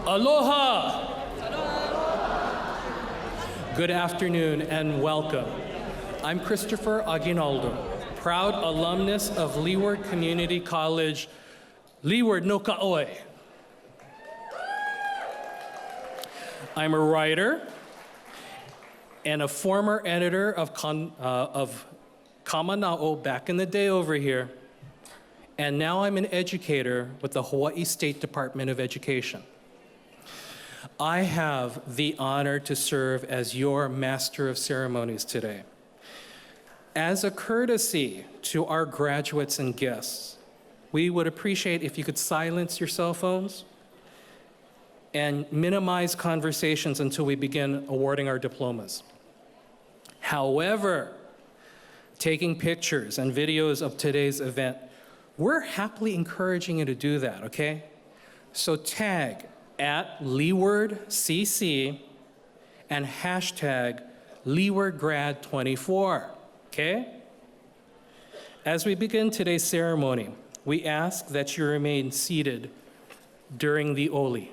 Aloha! Good afternoon and welcome. I'm Christopher Aguinaldo, proud alumnus of Leeward Community College, Leeward no Ka'oi. I'm a writer and a former editor of Kamana'o back in the day over here, and now I'm an educator with the Hawaii State Department of Education. I have the honor to serve as your Master of Ceremonies today. As a courtesy to our graduates and guests, we would appreciate if you could silence your cell phones and minimize conversations until we begin awarding our diplomas. However, taking pictures and videos of today's event, we're happily encouraging you to do that, okay? So tag at LeewardCC and hashtag LeewardGrad24, okay? As we begin today's ceremony, we ask that you remain seated during the Oli.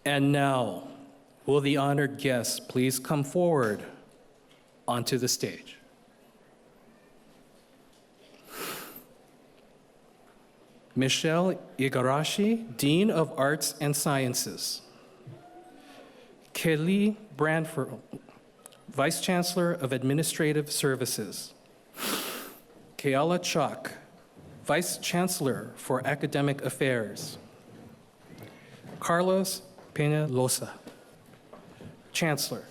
And now, will the honored guests please come forward onto the stage? Michelle Igarashi, Dean of Arts and Sciences. Kelly Branford, Vice Chancellor of Administrative Services. Keala Chok, Vice Chancellor for Academic Affairs. Carlos Peñalosa, Chancellor.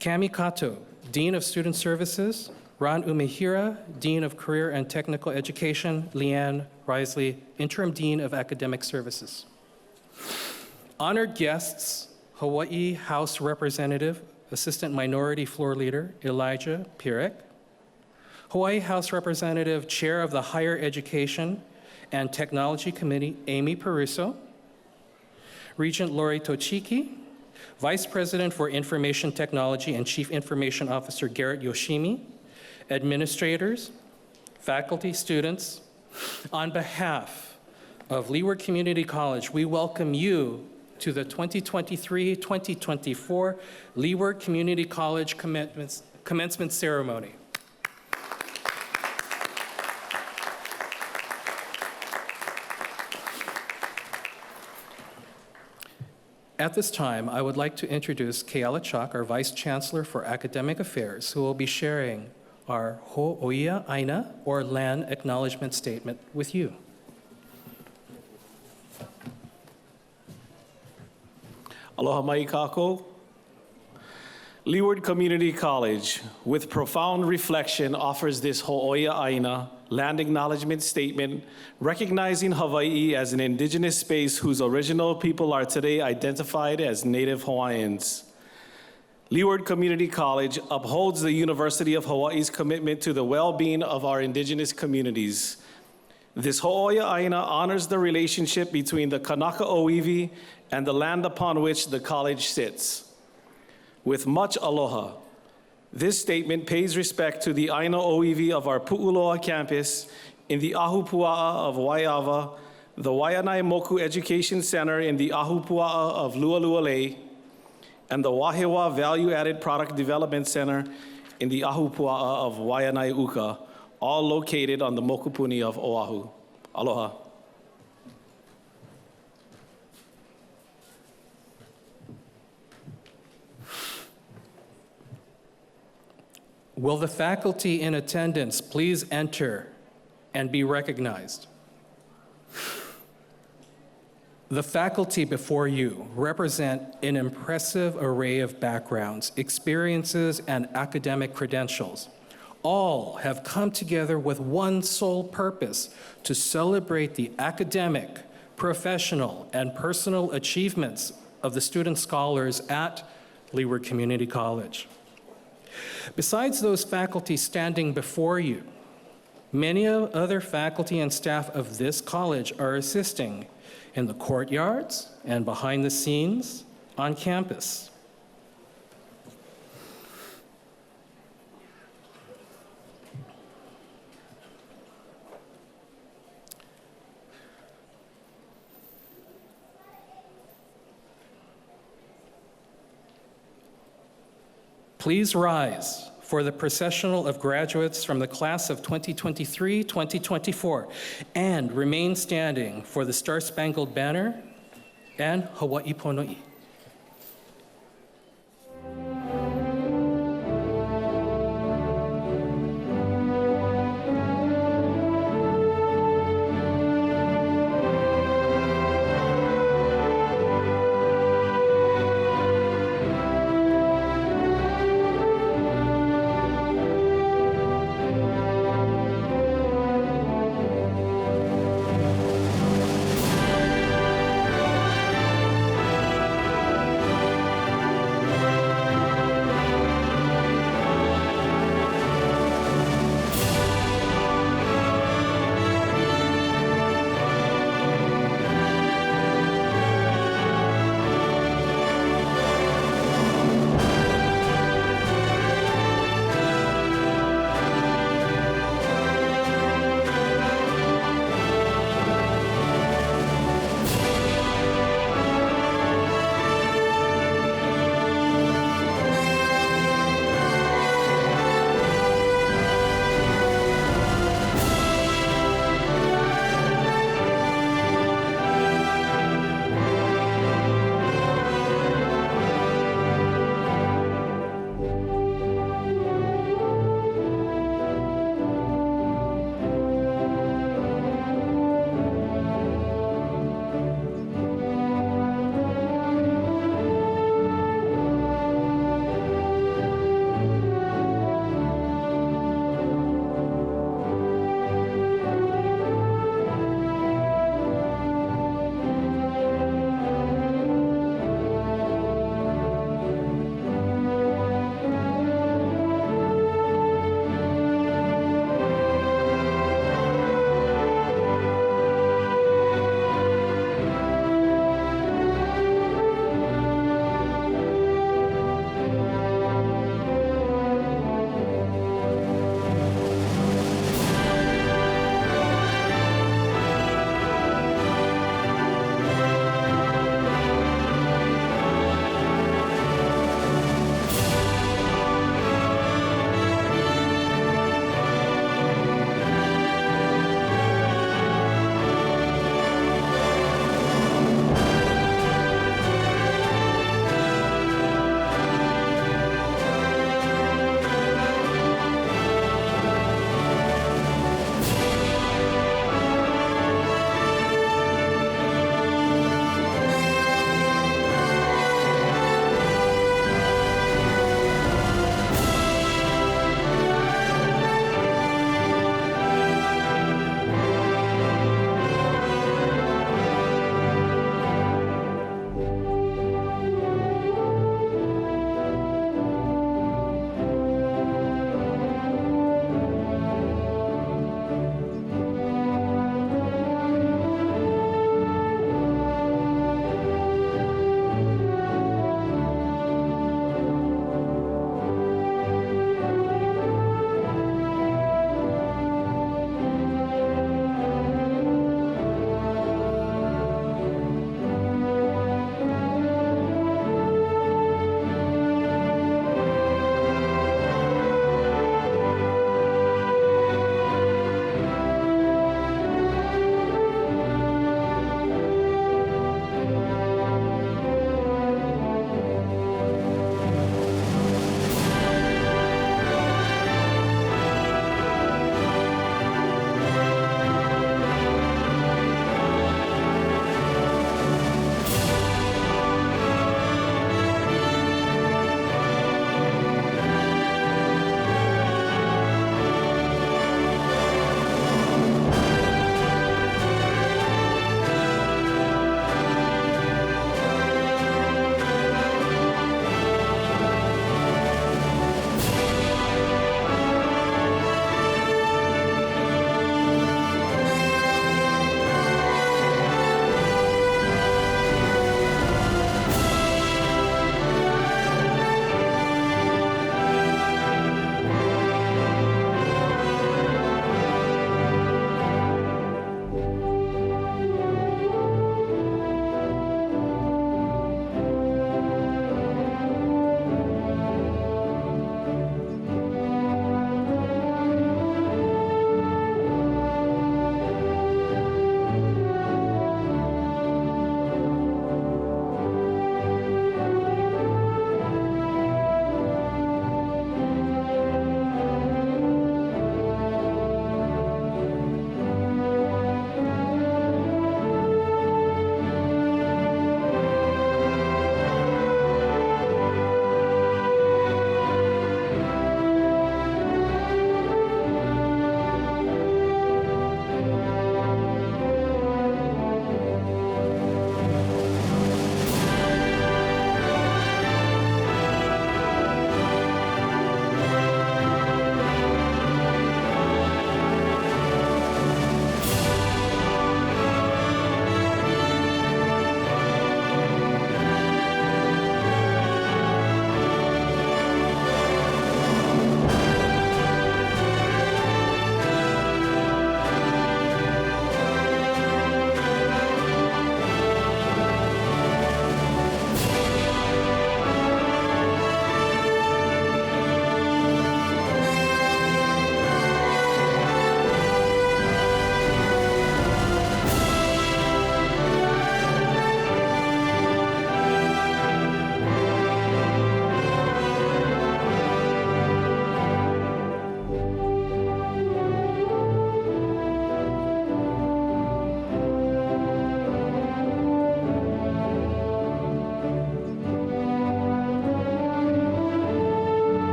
Cami Kato, Dean of Student Services. Ron Umehira, Dean of Career and Technical Education. Leanne Risley, Interim Dean of Academic Services. Honored guests, Hawaii House Representative, Assistant Minority Floor Leader, Elijah Pirek. Hawaii House Representative, Chair of the Higher Education and Technology Committee, Amy Peruso. Regent Lori Tochiki, Vice President for Information Technology and Chief Information Officer Garrett Yoshimi, administrators, faculty, students, on behalf of Leeward Community College, we welcome you to the 2023-2024 Leeward Community College Commencement Ceremony. At this time, I would like to introduce Keala Chak, our Vice Chancellor for Academic Affairs, who will be sharing our Ho'oia Aina, or Land Acknowledgement Statement, with you. Aloha mai kako. Leeward Community College, with profound reflection, offers this Ho'oia Aina, Land Acknowledgement Statement, recognizing Hawaii as an indigenous space whose original people are today identified as Native Hawaiians. Leeward Community College upholds the University of Hawaii's commitment to the well-being of our indigenous communities. This Ho'oia Aina honors the relationship between the Kanaka Oiwi and the land upon which the college sits. With much aloha, this statement pays respect to the Aina Oiwi of our Pu'uloa campus in the Ahupua'a of Waiawa, the Waianae Moku Education Center in the Ahupua'a of Lualualei, and the Wahewa Value-Added Product Development Center in the Ahupua'a of Waianae Uka, all located on the Mokupuni of Oahu. Aloha. Will the faculty in attendance please enter and be recognized? The faculty before you represent an impressive array of backgrounds, experiences, and academic credentials. All have come together with one sole purpose: to celebrate the academic, professional, and personal achievements of the student scholars at Leeward Community College. Besides those faculty standing before you, many other faculty and staff of this college are assisting in the courtyards and behind the scenes on campus. Please rise for the processional of graduates from the class of 2023-2024, and remain standing for the Star-Spangled Banner and Hawaii Pono'i.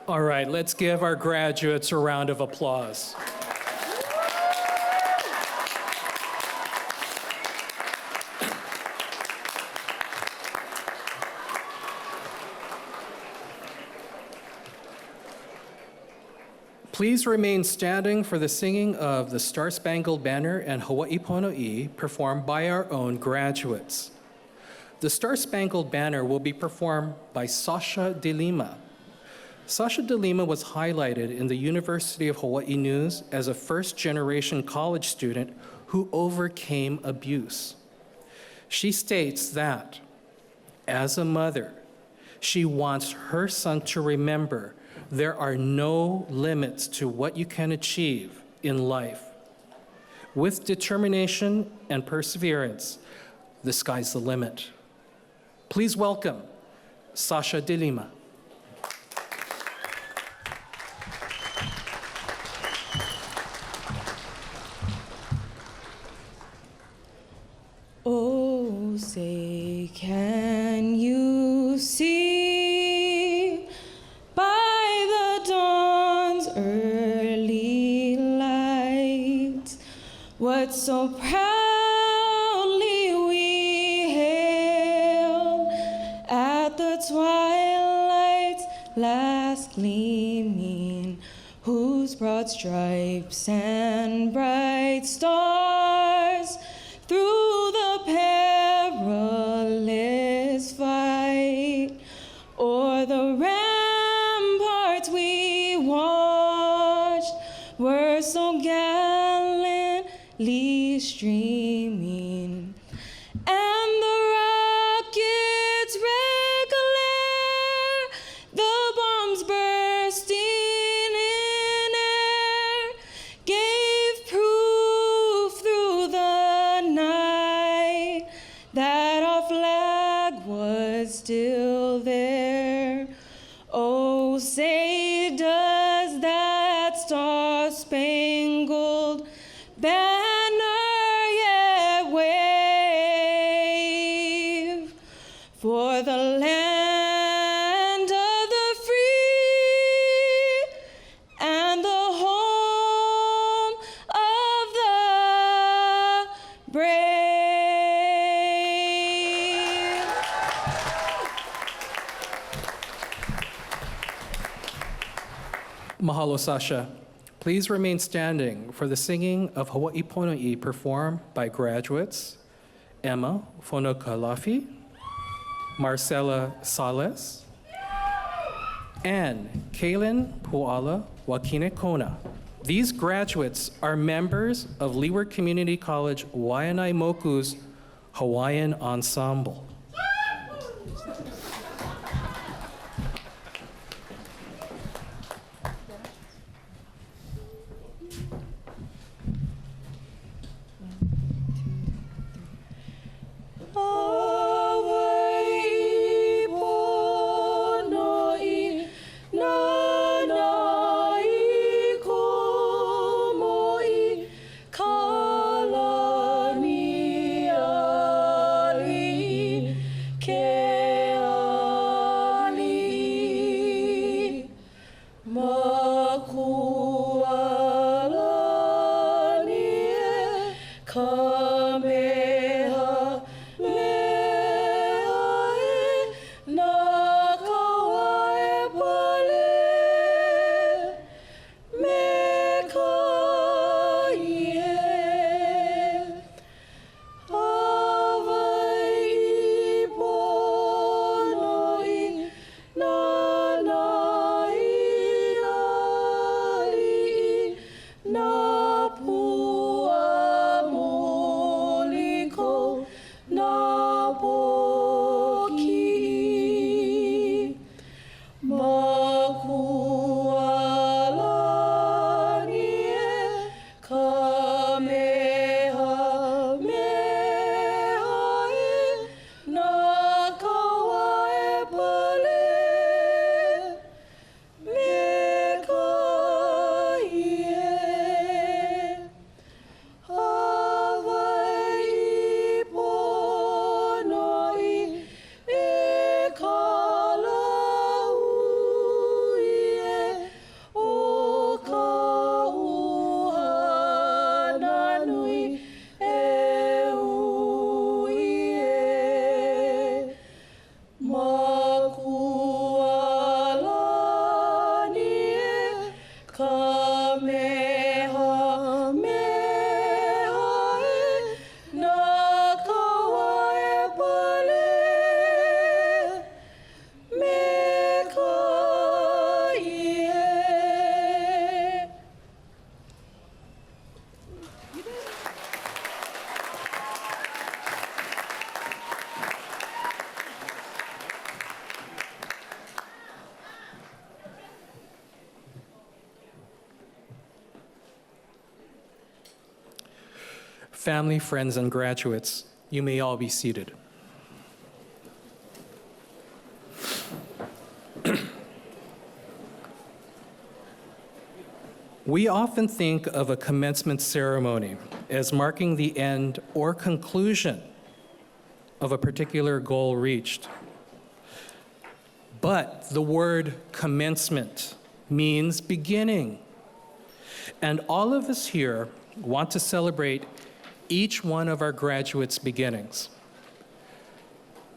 All right, let's give our graduates a round of applause. Please remain standing for the singing of the Star Spangled Banner and Hawaii Pono'i performed by our own graduates. The Star Spangled Banner will be performed by Sasha De Lima. Sasha De Lima was highlighted in the University of Hawaii News as a first-generation college student who overcame abuse. She states that, as a mother, she wants her son to remember there are no limits to what you can achieve in life. With determination and perseverance, the sky's the limit. Please welcome Sasha De Lima. Oh, say, can you see by the dawn's early light what so proudly we hailed at the twilight's last gleaming, whose broad stripes and bright stars through the perilous fight o'er the ramparts we watched were so gallantly streaming, and the rockets' red glare, the bombs bursting in air, gave proof through the night that our flag was still there. Oh, say, does that star-spangled banner yet wave for the land of the free and the home of the brave? Mahalo, Sasha. Please remain standing for the singing of Hawaii Pono'i performed by graduates Emma Fonokalafi, Marcela Sales, and Kaylin Puala Wakine Kona. These graduates are members of Leeward Community College Waianae Moku's Hawaiian Ensemble. Hawaii Pono'i nanai komo'i kalani ali ke ali makualani e kameha na pua muli family, friends, and graduates, you may all be seated. We often think of a commencement ceremony as marking the end or conclusion of a particular goal reached. But the word commencement means beginning. And all of us here want to celebrate each one of our graduates' beginnings.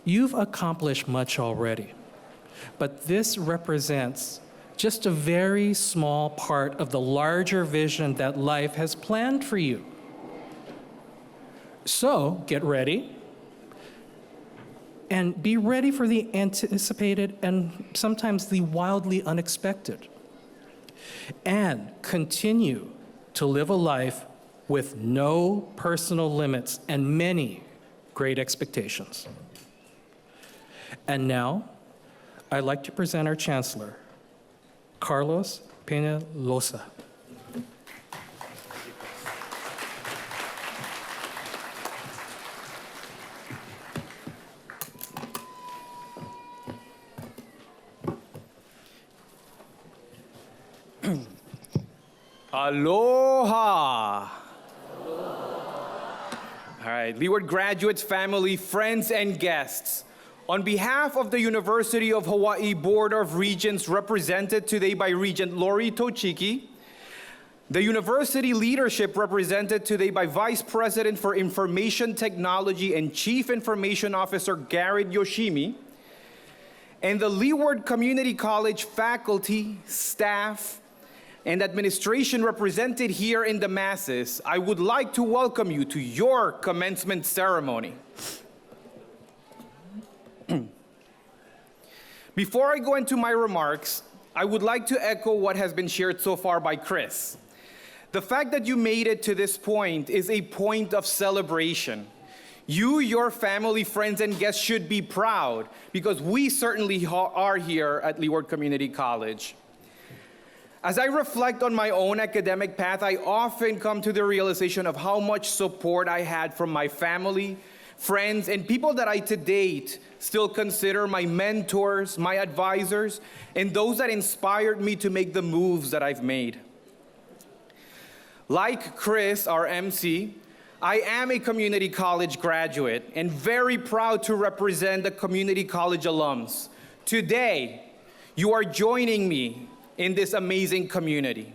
You've accomplished much already, but this represents just a very small part of the larger vision that life has planned for you. So get ready and be ready for the anticipated and sometimes the wildly unexpected. And continue to live a life with no personal limits and many great expectations. And now, I'd like to present our Chancellor, Carlos Peñalosa. Aloha! All right, Leeward graduates, family, friends, and guests. On behalf of the University of Hawaii Board of Regents, represented today by Regent Lori Tochiki, the university leadership represented today by Vice President for Information Technology and Chief Information Officer Garrett Yoshimi, and the Leeward Community College faculty, staff, and administration represented here in the masses, I would like to welcome you to your commencement ceremony. Before I go into my remarks, I would like to echo what has been shared so far by Chris. The fact that you made it to this point is a point of celebration. You, your family, friends, and guests should be proud because we certainly are here at Leeward Community College. As I reflect on my own academic path, I often come to the realization of how much support I had from my family, friends, and people that I to date still consider my mentors, my advisors, and those that inspired me to make the moves that I've made. Like Chris, our MC, I am a community college graduate and very proud to represent the community college alums. Today, you are joining me in this amazing community.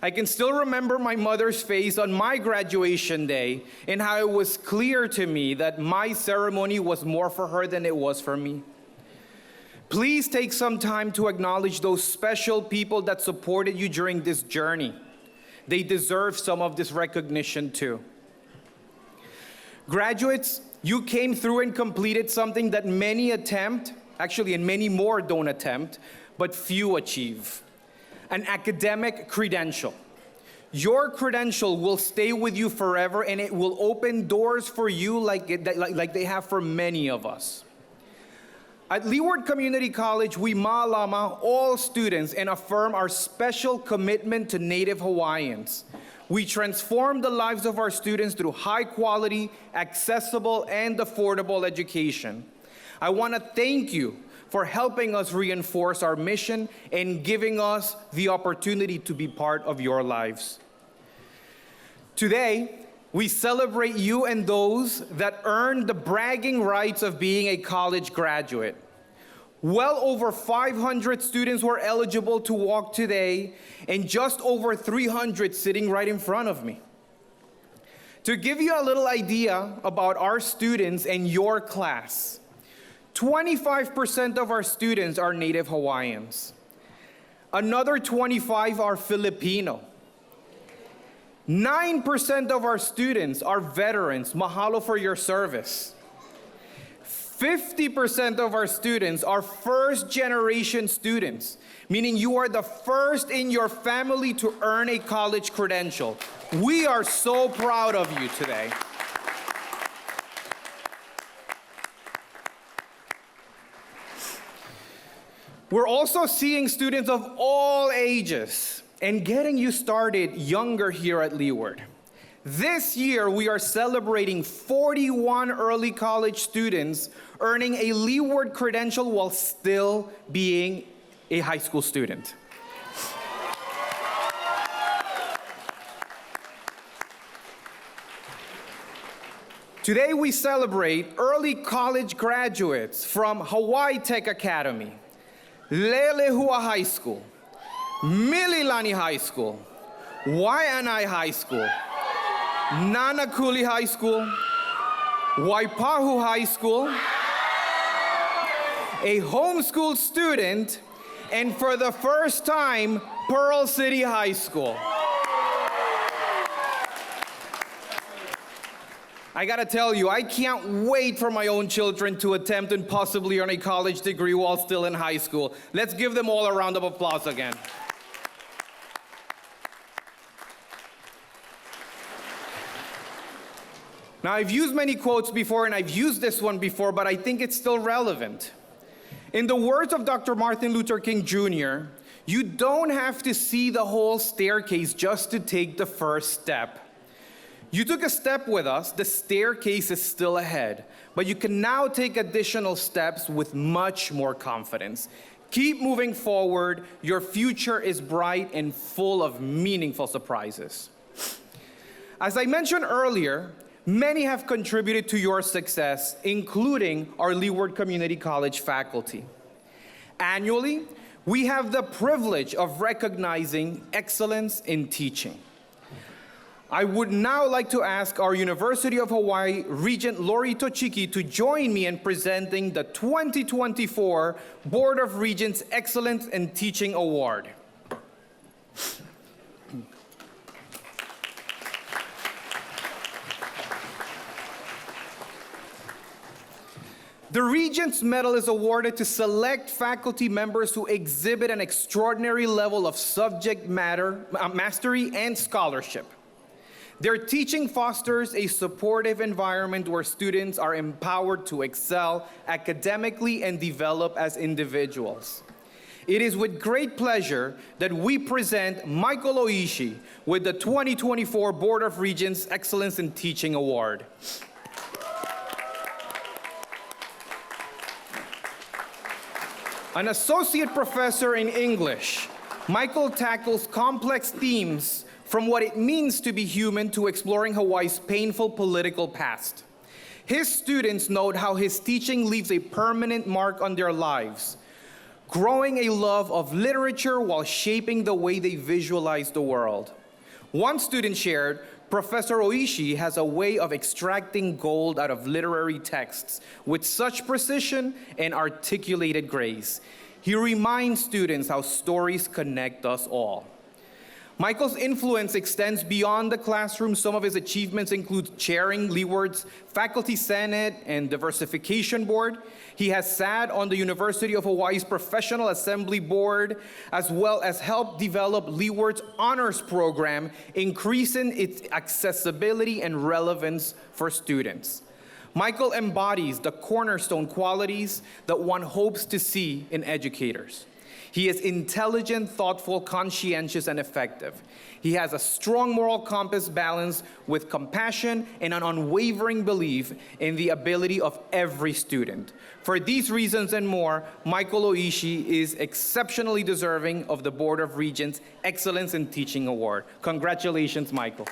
I can still remember my mother's face on my graduation day and how it was clear to me that my ceremony was more for her than it was for me. Please take some time to acknowledge those special people that supported you during this journey. They deserve some of this recognition too. Graduates, you came through and completed something that many attempt, actually, and many more don't attempt, but few achieve. An academic credential. Your credential will stay with you forever and it will open doors for you like they have for many of us. At Leeward Community College, we ma'alama all students and affirm our special commitment to Native Hawaiians. We transform the lives of our students through high quality, accessible, and affordable education. I want to thank you for helping us reinforce our mission and giving us the opportunity to be part of your lives. Today, we celebrate you and those that earned the bragging rights of being a college graduate. Well over 500 students were eligible to walk today, and just over 300 sitting right in front of me. To give you a little idea about our students and your class, 25% of our students are Native Hawaiians. Another 25 are Filipino. 9% of our students are veterans. Mahalo for your service. 50% of our students are first-generation students, meaning you are the first in your family to earn a college credential. We are so proud of you today. We're also seeing students of all ages and getting you started younger here at Leeward. This year, we are celebrating 41 early college students earning a Leeward credential while still being a high school student. Today, we celebrate early college graduates from Hawaii Tech Academy, Lelehua High School, Mililani High School, Waianae High School, Nanakuli High School, Waipahu High School, a homeschool student, and for the first time, Pearl City High School. I gotta tell you, I can't wait for my own children to attempt and possibly earn a college degree while still in high school. Let's give them all a round of applause again. Now, I've used many quotes before, and I've used this one before, but I think it's still relevant. In the words of Dr. Martin Luther King Jr., you don't have to see the whole staircase just to take the first step. You took a step with us, the staircase is still ahead, but you can now take additional steps with much more confidence. Keep moving forward, your future is bright and full of meaningful surprises. As I mentioned earlier, many have contributed to your success, including our Leeward Community College faculty. Annually, we have the privilege of recognizing excellence in teaching. I would now like to ask our University of Hawaii Regent Lori Tochiki to join me in presenting the 2024 Board of Regents Excellence in Teaching Award. The Regents Medal is awarded to select faculty members who exhibit an extraordinary level of subject matter mastery and scholarship. Their teaching fosters a supportive environment where students are empowered to excel academically and develop as individuals. It is with great pleasure that we present Michael Oishi with the 2024 Board of Regents Excellence in Teaching Award. An associate professor in English, Michael tackles complex themes from what it means to be human to exploring Hawaii's painful political past. His students note how his teaching leaves a permanent mark on their lives, growing a love of literature while shaping the way they visualize the world. One student shared, Professor Oishi has a way of extracting gold out of literary texts with such precision and articulated grace. He reminds students how stories connect us all. Michael's influence extends beyond the classroom. Some of his achievements include chairing Leeward's Faculty Senate and Diversification Board. He has sat on the University of Hawaii's Professional Assembly Board, as well as helped develop Leeward's honors program, increasing its accessibility and relevance for students. Michael embodies the cornerstone qualities that one hopes to see in educators. He is intelligent, thoughtful, conscientious, and effective. He has a strong moral compass balanced with compassion and an unwavering belief in the ability of every student. For these reasons and more, Michael Oishi is exceptionally deserving of the Board of Regents Excellence in Teaching Award. Congratulations, Michael.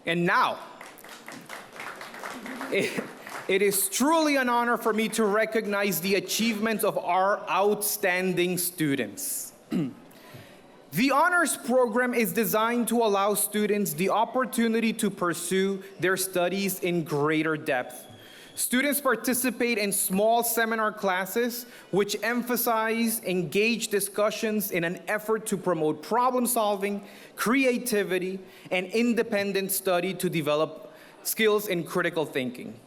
And now, it is truly an honor for me to recognize the achievements of our outstanding students. The honors program is designed to allow students the opportunity to pursue their studies in greater depth. Students participate in small seminar classes which emphasize engaged discussions in an effort to promote problem solving, creativity, and independent study to develop skills in critical thinking.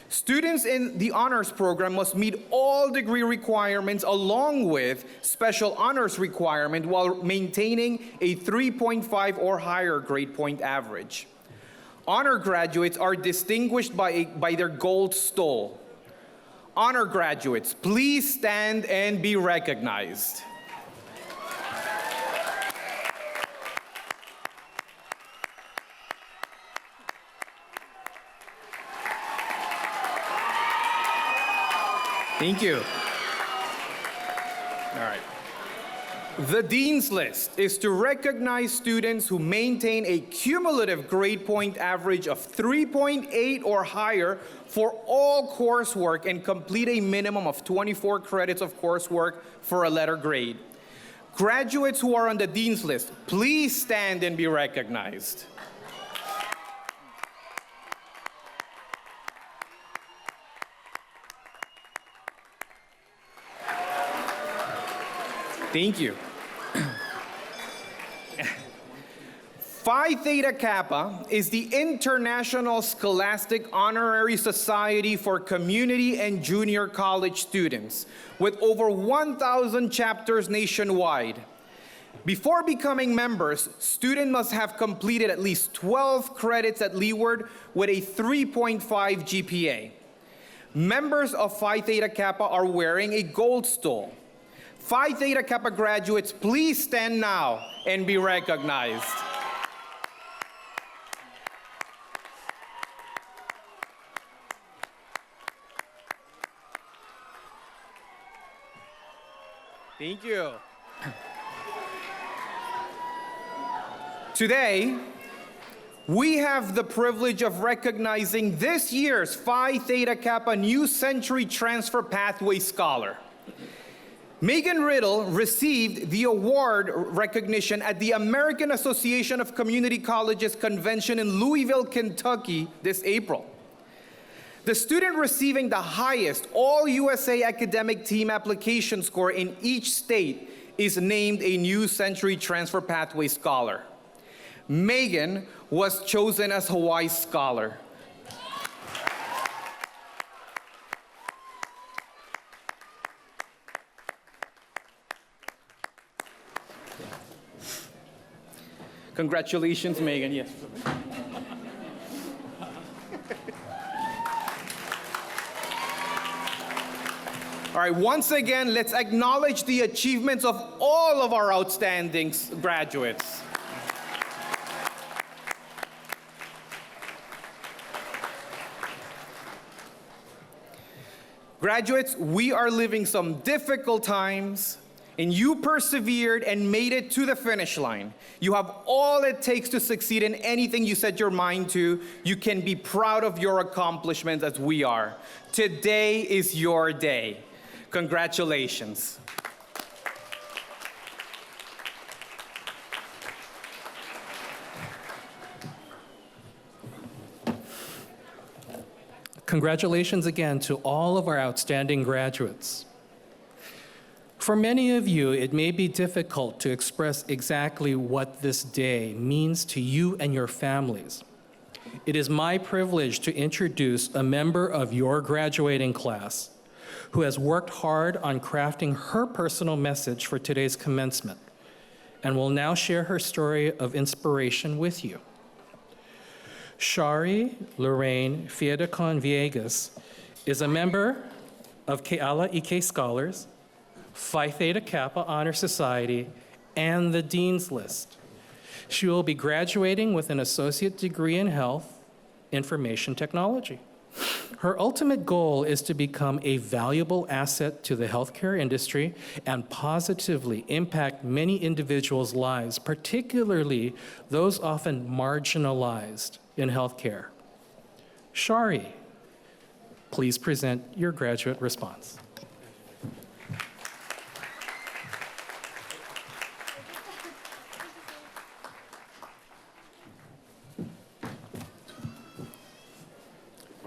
Students in the honors program must meet all degree requirements along with special honors requirement while maintaining a 3.5 or higher grade point average. Honor graduates are distinguished by their gold stole. Honor graduates, please stand and be recognized. Thank you. All right. The Dean's List is to recognize students who maintain a cumulative grade point average of 3.8 or higher for all coursework and complete a minimum of 24 credits of coursework for a letter grade. Graduates who are on the Dean's List, please stand and be recognized. Thank you. Phi Theta Kappa is the International Scholastic Honorary Society for community and junior college students, with over 1,000 chapters nationwide. Before becoming members, students must have completed at least 12 credits at Leeward with a 3.5 GPA. Members of Phi Theta Kappa are wearing a gold stole. Phi Theta Kappa graduates, please stand now and be recognized. Thank you. Today, we have the privilege of recognizing this year's Phi Theta Kappa New Century Transfer Pathway Scholar. Megan Riddle received the award recognition at the American Association of Community Colleges Convention in Louisville, Kentucky this April. The student receiving the highest All-USA Academic Team application score in each state is named a New Century Transfer Pathway Scholar. Megan was chosen as Hawaii's Scholar. Congratulations, Megan. Yes. All right, once again, let's acknowledge the achievements of all of our outstanding graduates. Graduates, we are living some difficult times, and you persevered and made it to the finish line. You have all it takes to succeed in anything you set your mind to. You can be proud of your accomplishments as we are. Today is your day. Congratulations. Congratulations again to all of our outstanding graduates. For many of you, it may be difficult to express exactly what this day means to you and your families. It is my privilege to introduce a member of your graduating class who has worked hard on crafting her personal message for today's commencement and will now share her story of inspiration with you. Shari Lorraine Fiedacon Villegas is a member of Keala Ike Scholars, Phi Theta Kappa Honor Society, and the Dean's List. She will be graduating with an associate degree in health information technology. Her ultimate goal is to become a valuable asset to the healthcare industry and positively impact many individuals' lives, particularly those often marginalized in healthcare. Shari, please present your graduate response.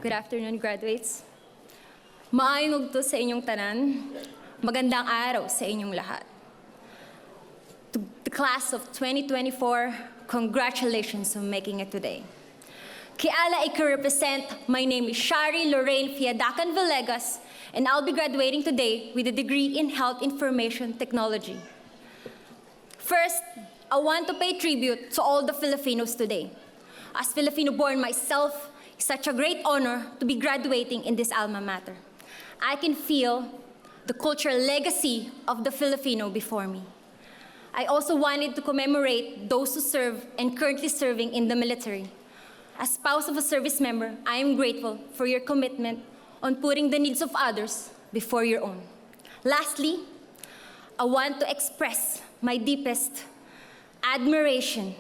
Good afternoon, graduates. Maayong ugto sa inyong tanan. Magandang araw sa inyong lahat. To the class of 2024, congratulations on making it today. Keala Ike represent. My name is Shari Lorraine Fiadacan Villegas, and I'll be graduating today with a degree in Health Information Technology. First, I want to pay tribute to all the Filipinos today. as Filipino-born myself, it's such a great honor to be graduating in this alma mater. I can feel the cultural legacy of the Filipino before me. I also wanted to commemorate those who serve and currently serving in the military. As spouse of a service member, I am grateful for your commitment on putting the needs of others before your own. Lastly, I want to express my deepest admiration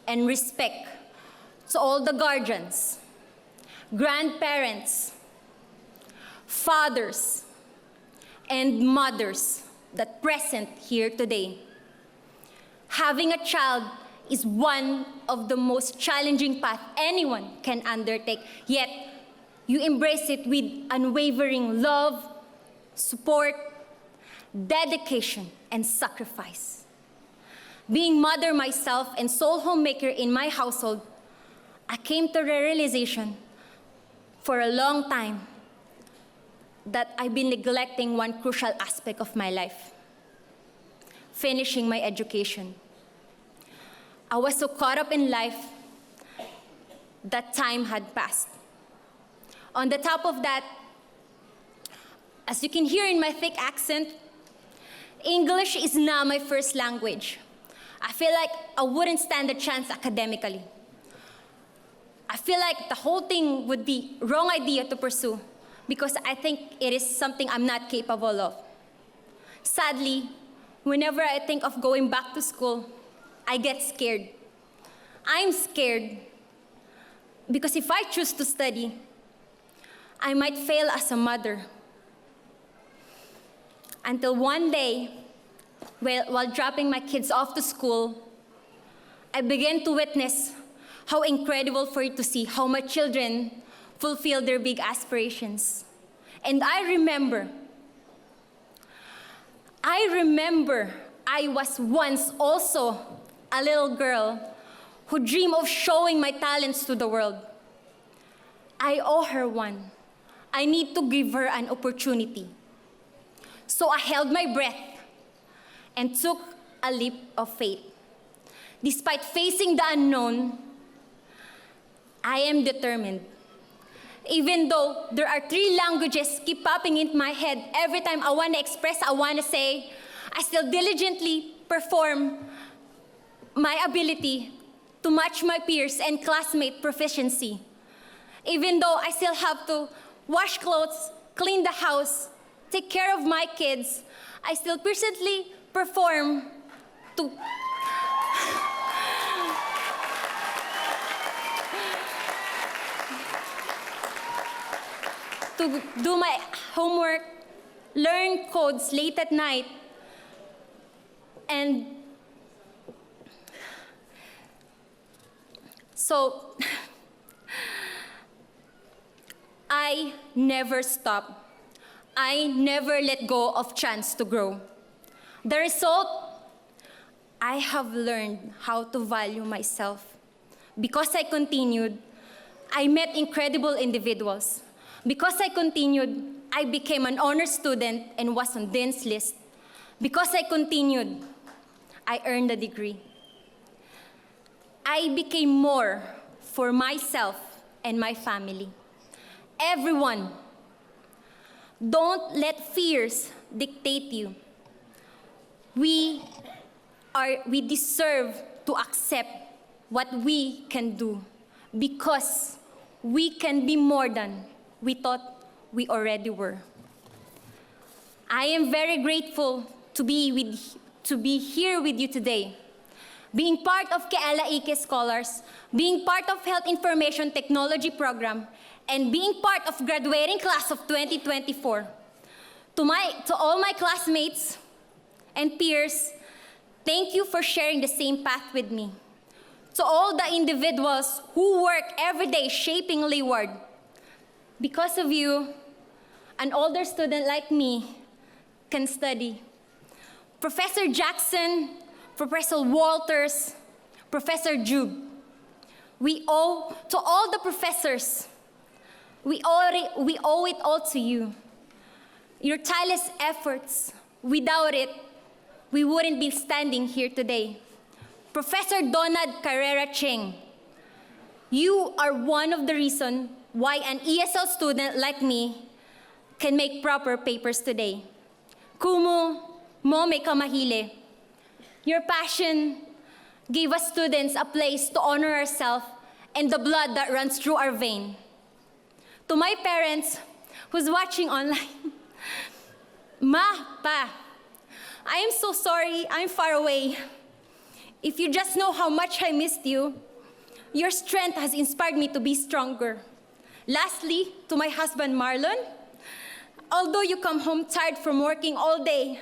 and respect to all the guardians, grandparents, fathers, and mothers that present here today. Having a child is one of the most challenging paths anyone can undertake, yet you embrace it with unwavering love, support, dedication, and sacrifice. Being mother myself and sole homemaker in my household, I came to the realization for a long time that I've been neglecting one crucial aspect of my life: finishing my education. I was so caught up in life that time had passed. On the top of that, as you can hear in my thick accent, English is not my first language. I feel like I wouldn't stand a chance academically. I feel like the whole thing would be wrong idea to pursue because I think it is something I'm not capable of. Sadly, whenever I think of going back to school, I get scared. I'm scared because if I choose to study, I might fail as a mother. Until one day, while dropping my kids off to school, I began to witness how incredible for you to see how my children fulfill their big aspirations. And I remember I was once also a little girl who dreamed of showing my talents to the world. I owe her one. I need to give her an opportunity. So I held my breath and took a leap of faith. Despite facing the unknown, I am determined. Even though there are 3 languages keep popping into my head every time I want to express, I want to say, I still diligently perform my ability to match my peers and classmate proficiency. Even though I still have to wash clothes, clean the house, take care of my kids, I still persistently perform to do my homework, learn codes late at night, and so I never stop. I never let go of chance to grow. The result, I have learned how to value myself. Because I continued, I met incredible individuals. Because I continued, I became an honor student and was on Dean's list. Because I continued, I earned a degree. I became more for myself and my family. Everyone, don't let fears dictate you. We deserve to accept what we can do because we can be more than we thought we already were. I am very grateful to be here with you today, being part of LeewardCC Scholars, being part of Health Information Technology Program, and being part of graduating class of 2024. To all my classmates and peers, thank you for sharing the same path with me. To all the individuals who work every day shaping Leeward, because of you, an older student like me can study. Professor Jackson, Professor Walters, Professor Jube, we owe to all the professors, we owe it all to you. Your tireless efforts, without it, we wouldn't be standing here today. Professor Donald Carrera Cheng, You are one of the reasons why an ESL student like me can make proper papers today. Kumu mo may kamahile. Your passion gave us students a place to honor ourselves and the blood that runs through our vein. To my parents who's watching online, Ma, Pa, I am so sorry I'm far away. If you just know how much I missed you, your strength has inspired me to be stronger. Lastly, to my husband Marlon, although you come home tired from working all day,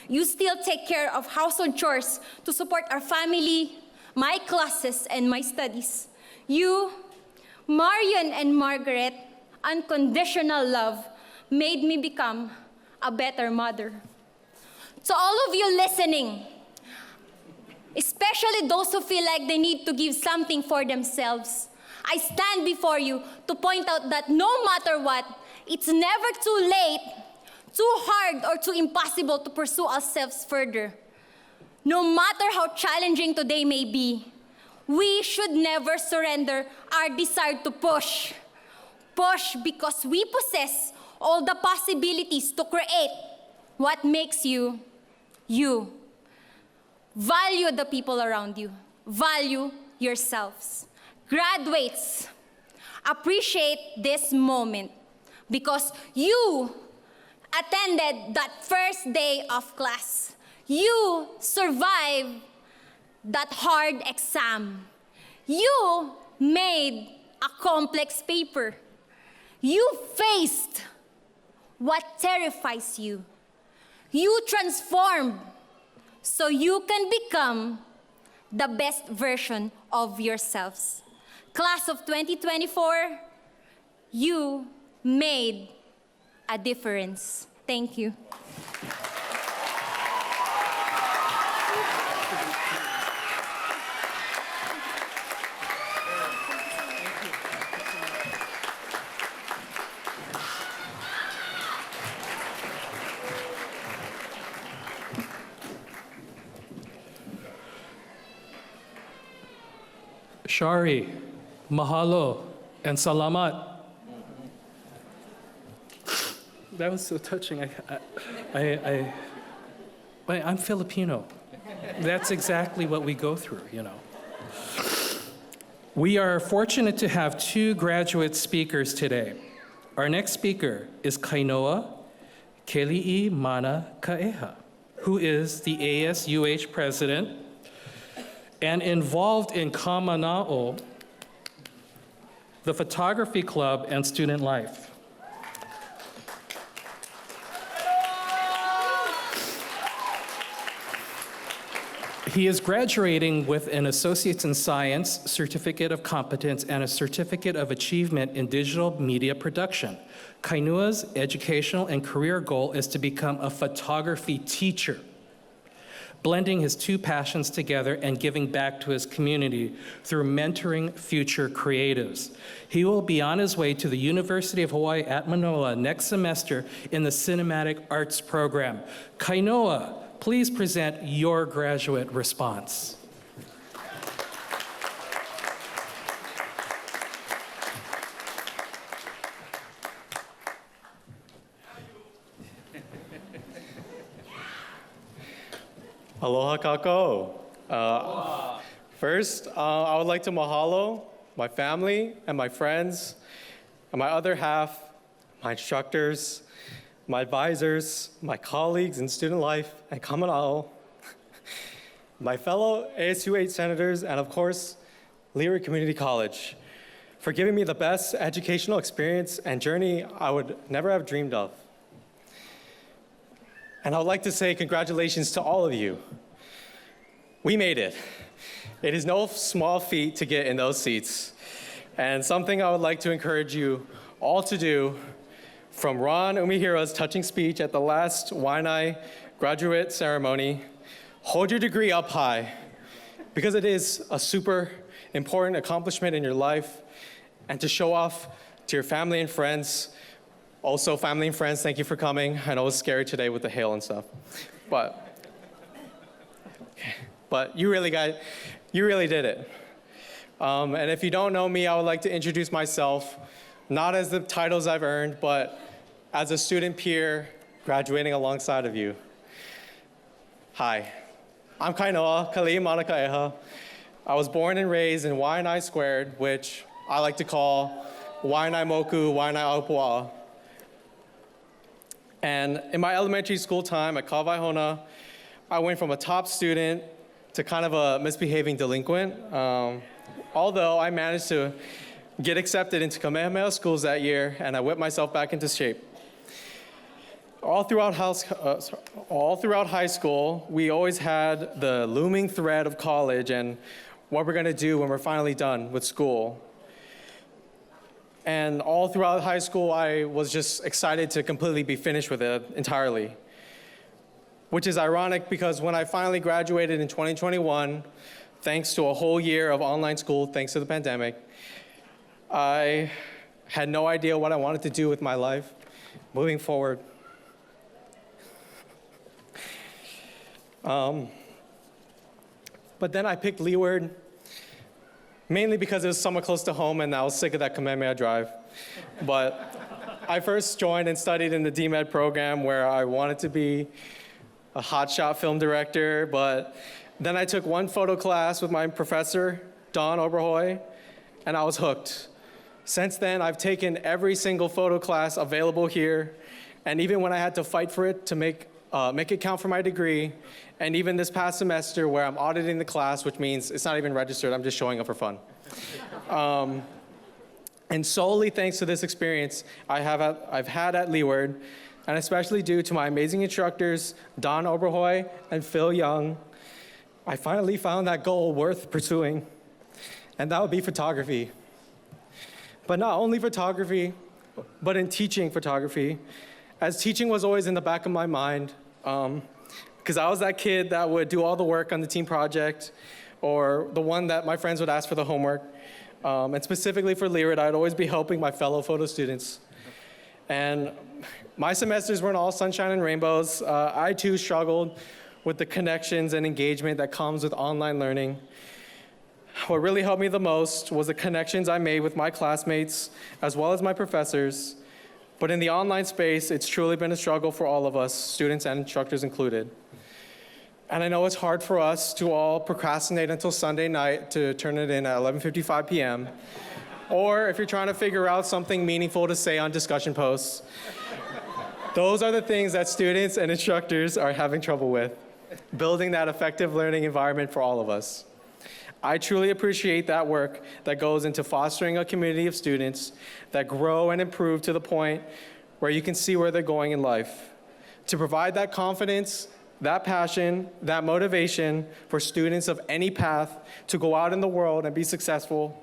you still take care of household chores to support our family, my classes, and my studies. You, Marian and Margaret, unconditional love made me become a better mother. To all of you listening, especially those who feel like they need to give something for themselves, I stand before you to point out that no matter what, it's never too late, too hard, or too impossible to pursue ourselves further. No matter how challenging today may be, we should never surrender our desire to push. Push because we possess all the possibilities to create what makes you, you. Value the people around you. Value yourselves. Graduates, appreciate this moment because you attended that first day of class. You survived that hard exam. You made a complex paper. You faced what terrifies you. You transformed so you can become the best version of yourselves. Class of 2024, you made a difference. Thank you. Shari, mahalo, and salamat. That was so touching. I'm Filipino. That's exactly what we go through, you know. We are fortunate to have two graduate speakers today. Our next speaker is Kainoa Keli'i Mana Kaeha, who is the ASUH president and involved in Kamana'o, the photography club and student life. He is graduating with an Associate's in Science, Certificate of Competence, and a Certificate of Achievement in Digital Media Production. Kainua's educational and career goal is to become a photography teacher, blending his two passions together and giving back to his community through mentoring future creatives. He will be on his way to the University of Hawaii at Manoa next semester in the Cinematic Arts program. Kainoa, please present your graduate response. Aloha kako. First, I would like to mahalo my family and my friends and my other half, my instructors, my advisors, my colleagues in student life and Kamana'o, my fellow ASUH senators, and of course, Leeward Community College for giving me the best educational experience and journey I would never have dreamed of. And I would like to say congratulations to all of you. We made it. It is no small feat to get in those seats. And something I would like to encourage you all to do, from Ron Umehira's touching speech at the last Waianae graduate ceremony, hold your degree up high, because it is a super important accomplishment in your life, and to show off to your family and friends. Also, family and friends, thank you for coming. I know it was scary today with the hail and stuff, but you really did it. And if you don't know me, I would like to introduce myself, not as the titles I've earned, but as a student peer graduating alongside of you. Hi, I'm Kainoa Kali Manakaeha. I was born and raised in Waianae Squared, which I like to call Waianae Moku, Waianae Aupua. And in my elementary school time at Kawaihona, I went from a top student to kind of a misbehaving delinquent. Although I managed to get accepted into Kamehameha schools that year, and I whipped myself back into shape. All throughout high school, we always had the looming threat of college and what we're gonna do when we're finally done with school. And all throughout high school, I was just excited to completely be finished with it entirely. Which is ironic because when I finally graduated in 2021, thanks to a whole year of online school, thanks to the pandemic, I had no idea what I wanted to do with my life moving forward. But then I picked Leeward, mainly because it was somewhat close to home and I was sick of that Kamehameha drive. But I first joined and studied in the DMed program where I wanted to be a hotshot film director, but then I took one photo class with my professor, Don Oberhoy, and I was hooked. Since then, I've taken every single photo class available here, and even when I had to fight for it to make it count for my degree, and even this past semester where I'm auditing the class, which means it's not even registered, I'm just showing up for fun. And solely thanks to this experience I've had at Leeward, and especially due to my amazing instructors, Don Oberhoy and Phil Young, I finally found that goal worth pursuing, and that would be photography. But not only photography, but in teaching photography, as teaching was always in the back of my mind, because I was that kid that would do all the work on the team project, or the one that my friends would ask for the homework. And specifically for Leeward, I'd always be helping my fellow photo students. And my semesters weren't all sunshine and rainbows. I too struggled with the connections and engagement that comes with online learning. What really helped me the most was the connections I made with my classmates, as well as my professors. But in the online space, it's truly been a struggle for all of us, students and instructors included. And I know it's hard for us to all procrastinate until Sunday night to turn it in at 11:55 p.m. Or if you're trying to figure out something meaningful to say on discussion posts. Those are the things that students and instructors are having trouble with, building that effective learning environment for all of us. I truly appreciate that work that goes into fostering a community of students that grow and improve to the point where you can see where they're going in life. To provide that confidence, that passion, that motivation for students of any path to go out in the world and be successful,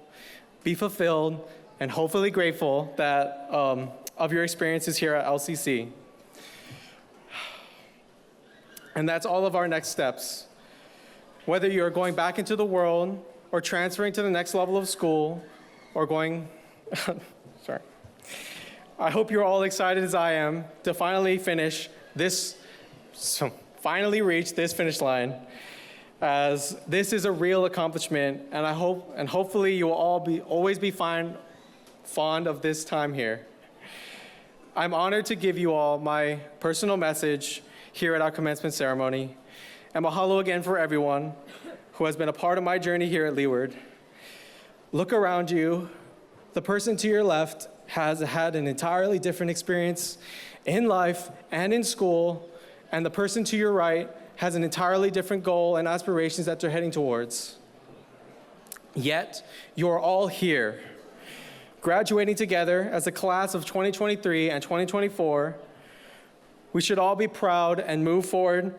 be fulfilled, and hopefully grateful that of your experiences here at LCC. And that's all of our next steps. Whether you're going back into the world or transferring to the next level of school or going, sorry. I hope you're all excited as I am to finally finish this, finally reach this finish line, as this is a real accomplishment, and I hope, and hopefully you will all always be fond of this time here. I'm honored to give you all my personal message here at our commencement ceremony. And mahalo again for everyone who has been a part of my journey here at Leeward. Look around you. The person to your left has had an entirely different experience in life and in school, and the person to your right has an entirely different goal and aspirations that they're heading towards. Yet, you are all here, graduating together as a class of 2023 and 2024. We should all be proud and move forward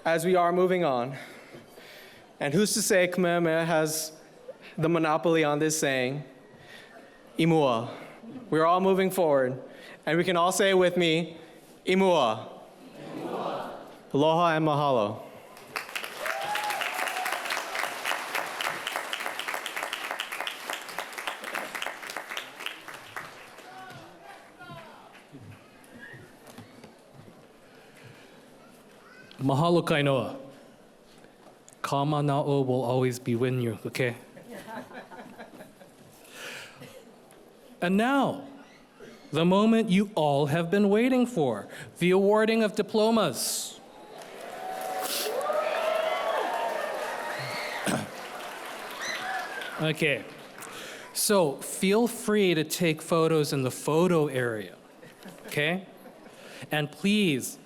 as we are moving on. And who's to say Kamehameha has the monopoly on this saying? Imua. We're all moving forward. And we can all say it with me, Imua. Imua. Aloha and mahalo. Mahalo kainoa. Ka mana'o will always be with you, okay? And now, the moment you all have been waiting for, the awarding of diplomas. Okay, so feel free to take photos in the photo area, okay? And please,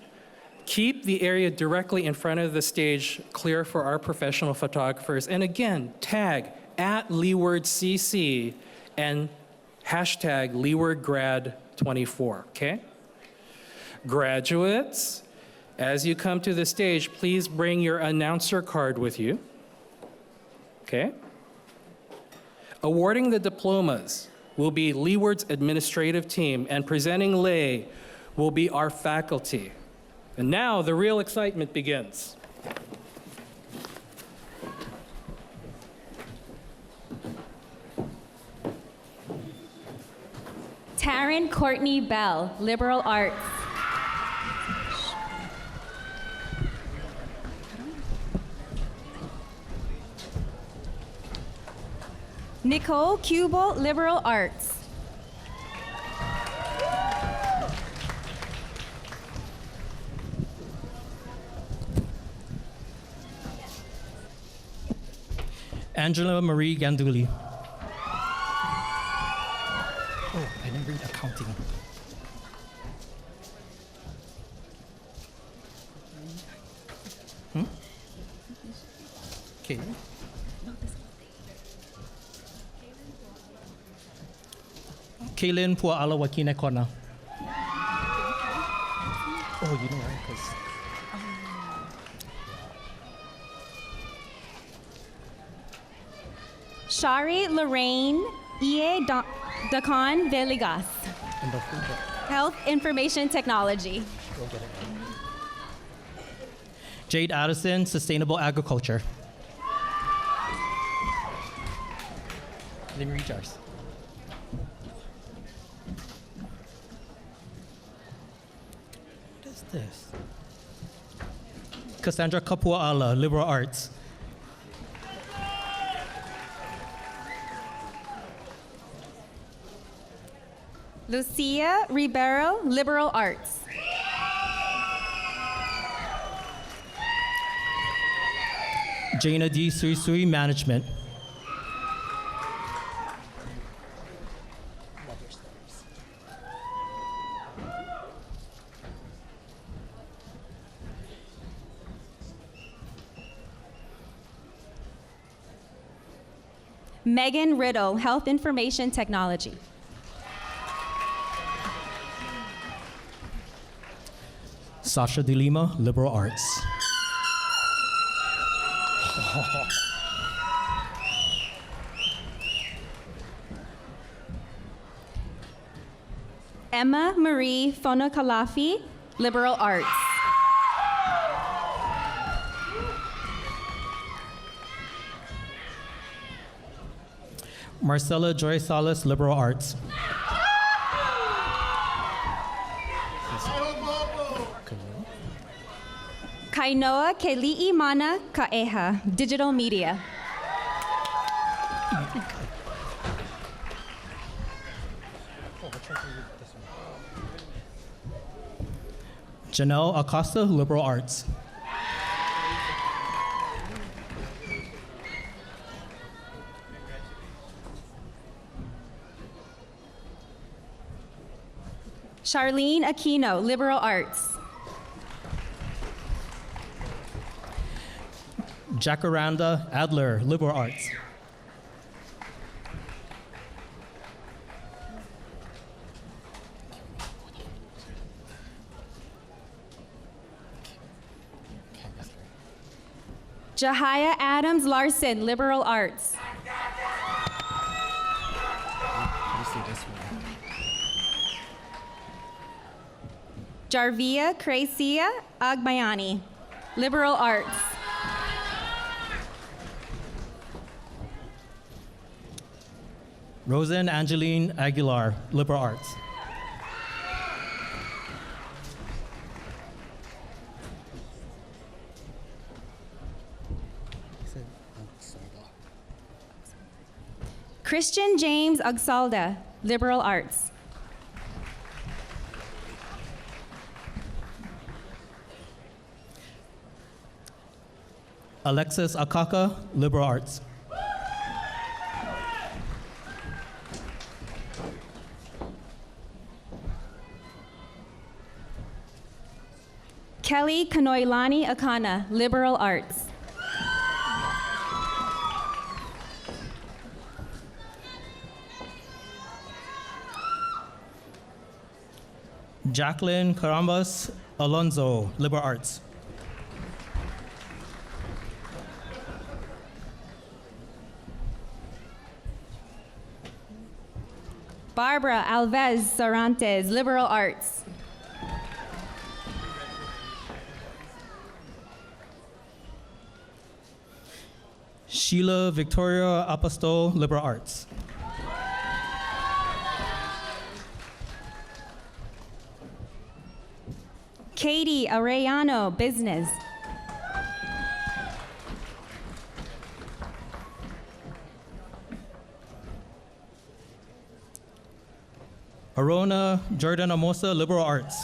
keep the area directly in front of the stage clear for our professional photographers. And again, tag @LeewardCC and hashtag LeewardGrad24, okay? Graduates, as you come to the stage, please bring your announcer card with you, okay? Awarding the diplomas will be Leeward's administrative team, and presenting lay will be our faculty. And now the real excitement begins. Taryn Courtney Bell, liberal arts. Nicole Cubo, liberal arts. Angela Marie Ganduli. Oh, I didn't read accounting. Okay. Kaylin Pua'ala Wakine Kona. Oh, you know why? Because Shari Lorraine Ie Dacan Veligas. Health Information Technology. Jade Addison, Sustainable Agriculture. Let me read yours. What is this? Cassandra Kapua'ala, Liberal Arts. Lucia Ribeiro, liberal arts. Jaina D. Sui Sui, Management. Megan Riddle, Health Information Technology. Sasha De Lima, Liberal Arts. Emma Marie Fonokalafi, liberal arts. Marcella Joy Salas, Liberal Arts. Kainoa Keli'i Mana Ka'eha, digital media. Janelle Acosta, Liberal Arts. Charlene Aquino, liberal arts. Jacaranda Adler, Liberal Arts. Jahia Adams Larson, liberal arts. Jarvia Cracia Agbayani, liberal arts. Rosen Angeline Aguilar, Liberal Arts. Christian James Agsalda, liberal arts. Alexis Akaka, liberal arts. Kelly Kanoilani Akana, liberal arts. Jacqueline Carambas Alonso, liberal arts. Barbara Alves Sarantes, liberal arts. Sheila Victoria Apostol, liberal arts. Katie Arellano, business. Arona Jordan Amosa, liberal arts.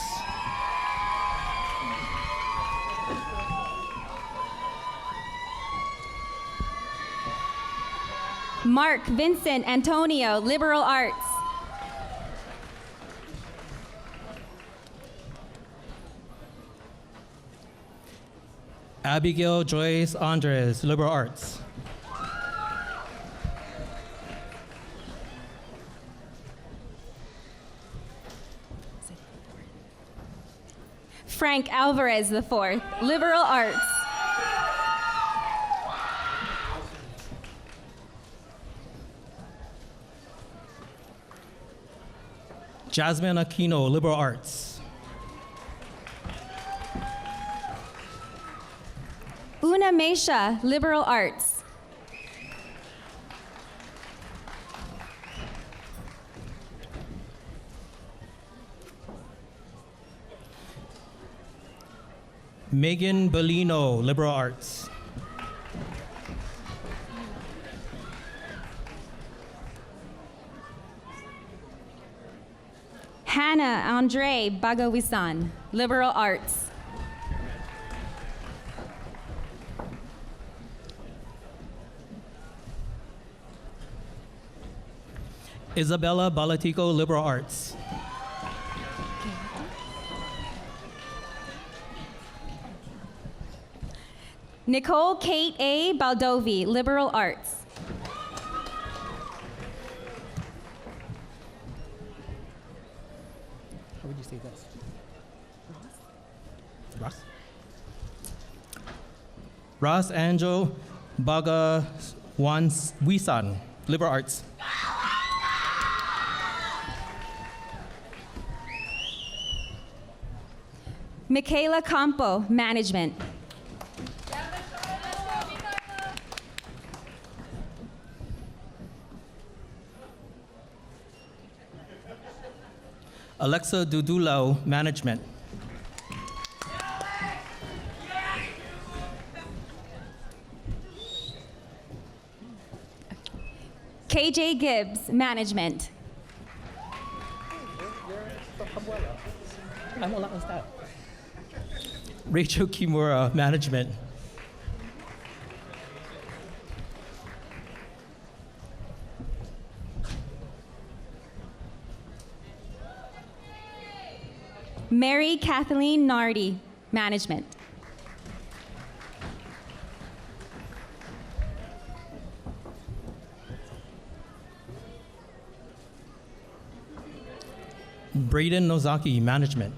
Mark Vincent Antonio, liberal arts. Abigail Joyce Andres, liberal arts. Frank Alvarez IV, liberal arts. Jasmine Aquino, liberal arts. Una Mesha, liberal arts. Megan Bellino, liberal arts. Hannah Andre Bagawisan, liberal arts. Isabella Balatico, liberal arts. Nicole Kate A. Baldovi, liberal arts. How would you say this? Ross? Ross Angel Baga Wan Wisan, liberal arts. Michaela Campo, management. Alexa Dudulao, management. KJ Gibbs, management. Rachel Kimura, management. Mary Kathleen Nardi, management. Braden Nozaki, management.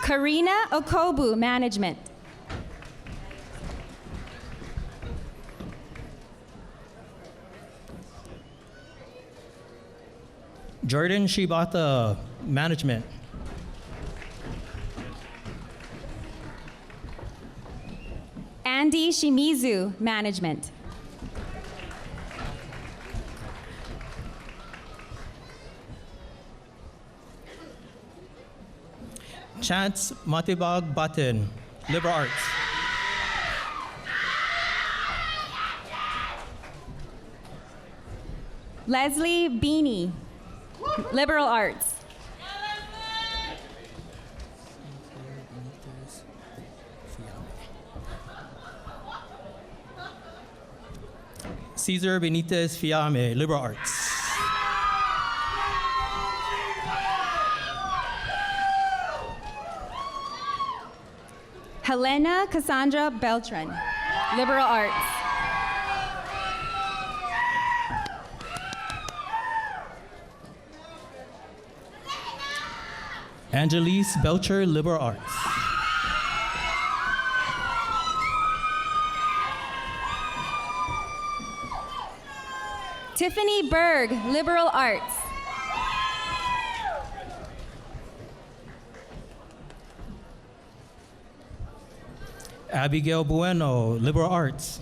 Karina Okobu, management. Jordan Shibata, management. Andy Shimizu, management. Chance Matibag Batin, liberal arts. Leslie Beanie, liberal arts. Cesar Benitez Fiame, liberal arts. Helena Cassandra Beltran, liberal arts. Angelise Belcher, liberal arts. Tiffany Berg, liberal arts. Abigail Bueno, liberal arts.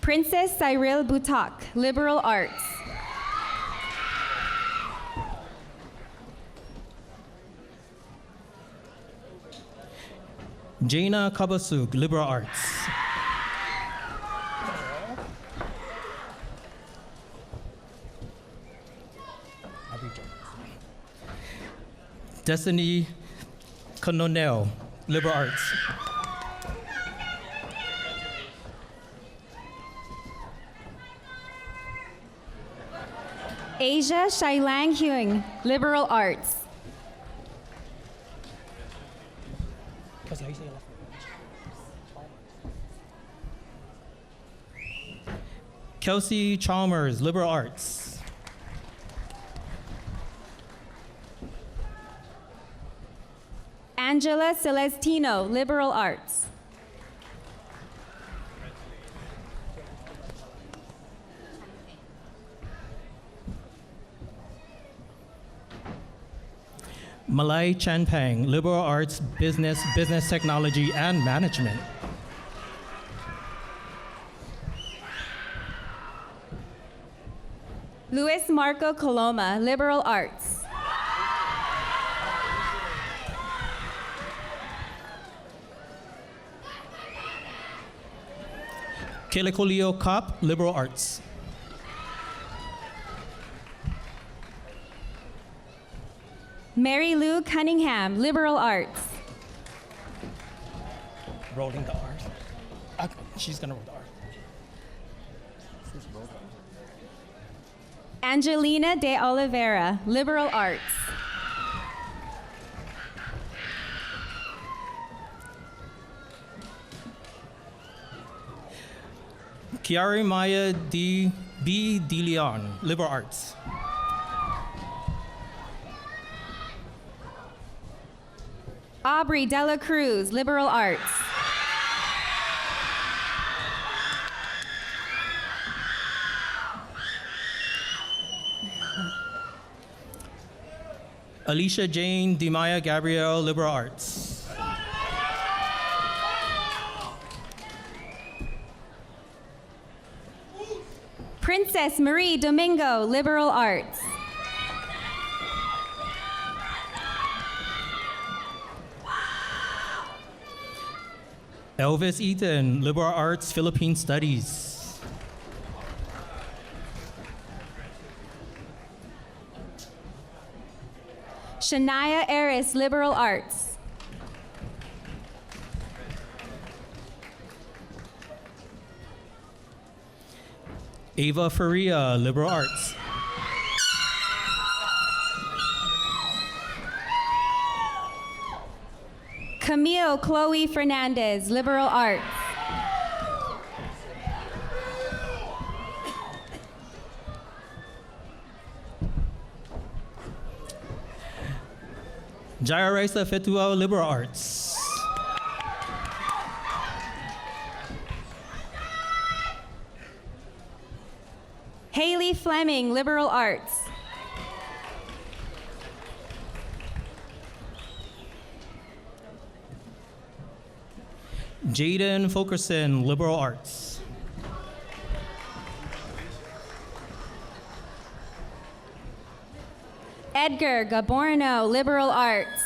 Princess Cyril Butak, liberal arts. Jaina Kabasuk, liberal arts. Destiny Cononel, liberal arts. Asia Shailang Huang, liberal arts. Kelsey Chalmers, liberal arts. Angela Celestino, liberal arts. Malay Chanpang, liberal arts, business technology, and management. Luis Marco Coloma, liberal arts. Kelekolio Kop, liberal arts. Mary Lou Cunningham, liberal arts. Rolling the R's. Okay, she's gonna roll the R. Angelina de Oliveira, liberal arts. Kiari Maya D. B. De Leon, liberal arts. Aubrey Dela Cruz, liberal arts. Alicia Jane DeMaya Gabrielle, liberal arts. Princess Marie Domingo, liberal arts. Elvis Ethan, liberal arts, Philippine studies. Shania Eris, liberal arts. Ava Faria, liberal arts. Camille Chloe Fernandez, liberal arts. Jaira Raisa Fetua, liberal arts. Haley Fleming, liberal arts. Jaden Fulkerson, liberal arts. Edgar Gaborno, liberal arts.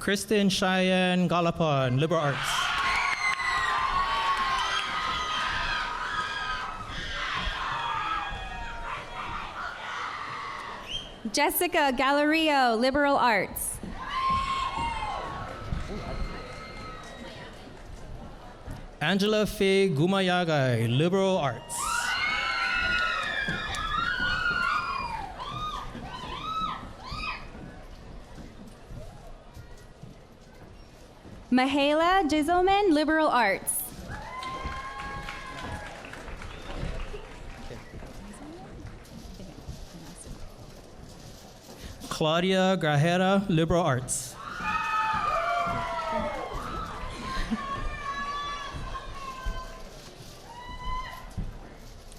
Kristen Cheyenne Galapon, liberal arts. Jessica Gallerio, liberal arts. Angela Faye Gumayagai, liberal arts. Mahala Jizelman, liberal arts. Claudia Grajera, liberal arts.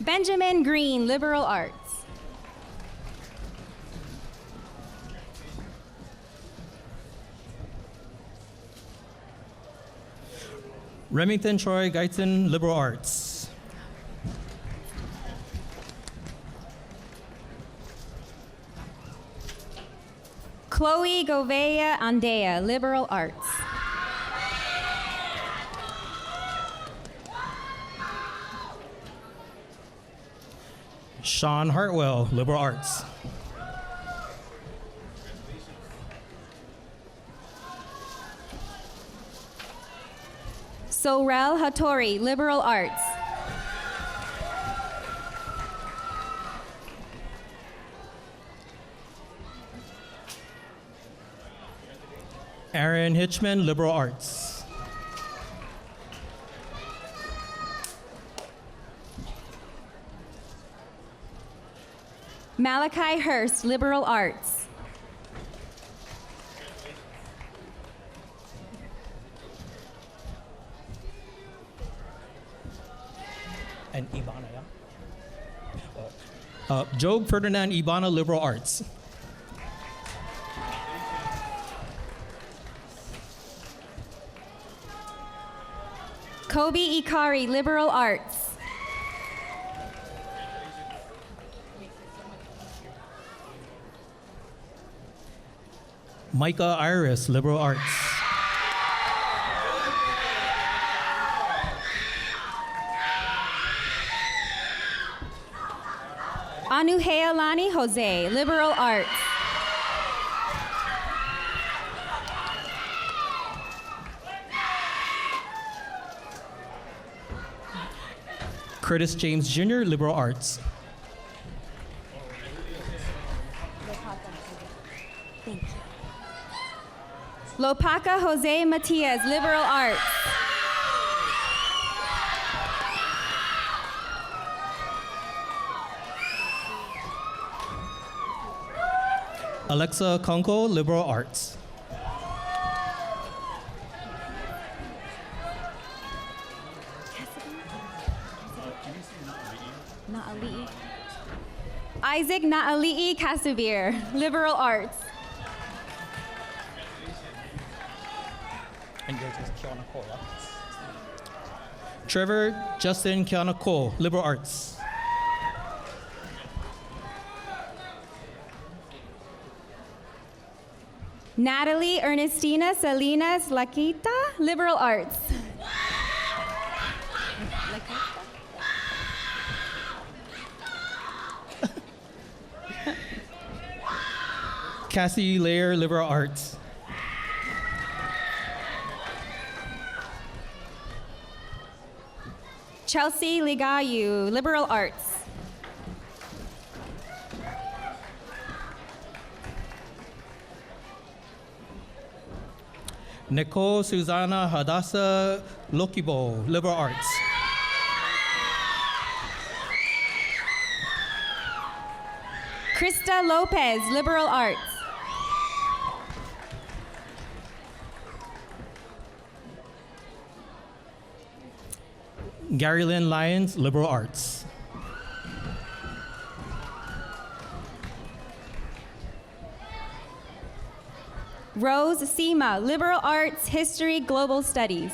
Benjamin Green, liberal arts. Remington Troy Guyton, liberal arts. Chloe Govea Andea, liberal arts. Sean Hartwell, liberal arts. Sorel Hattori, liberal arts. Aaron Hitchman, liberal arts. Malachi Hurst, liberal arts. And Ibana, yeah? Job Ferdinand Ibana, liberal arts. Kobe Ikari, liberal arts. Micah Iris, liberal arts. Anuhealani Jose, liberal arts. Curtis James Jr., liberal arts. Lopaka Jose Matias, liberal arts. Alexa Kunko, liberal arts. Isaac Naali'i Kasubir, liberal arts. And yours is Kiana Cole, yeah? Trevor Justin Kiana Cole, liberal arts. Natalie Ernestina Salinas Laquita, liberal arts. Cassie Lair, liberal arts. Chelsea Ligayu, liberal arts. Nicole Susanna Hadassah Lokibo, liberal arts. Krista Lopez, liberal arts. Gary Lynn Lyons, liberal arts. Rose Sima, liberal arts, history, global studies.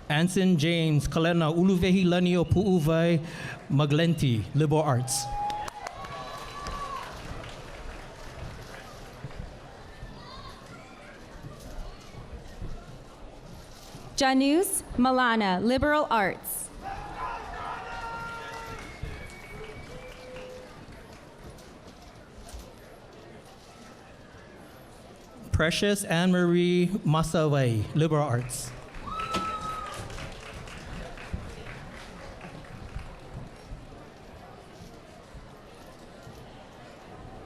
Anson James Kalena Uluvehi Lanio Pu'uvai Maglenti, liberal arts. Janus Malana, liberal arts. Precious Anne Marie Masawai, liberal arts.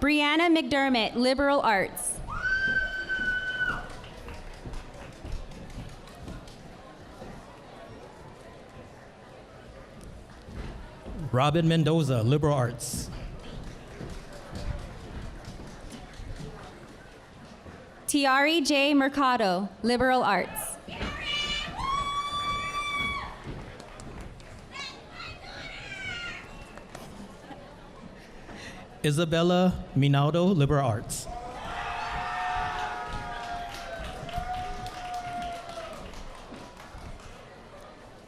Brianna McDermott, liberal arts. Robin Mendoza, liberal arts. Tiari J. Mercado, liberal arts. Isabella Minaldo, liberal arts.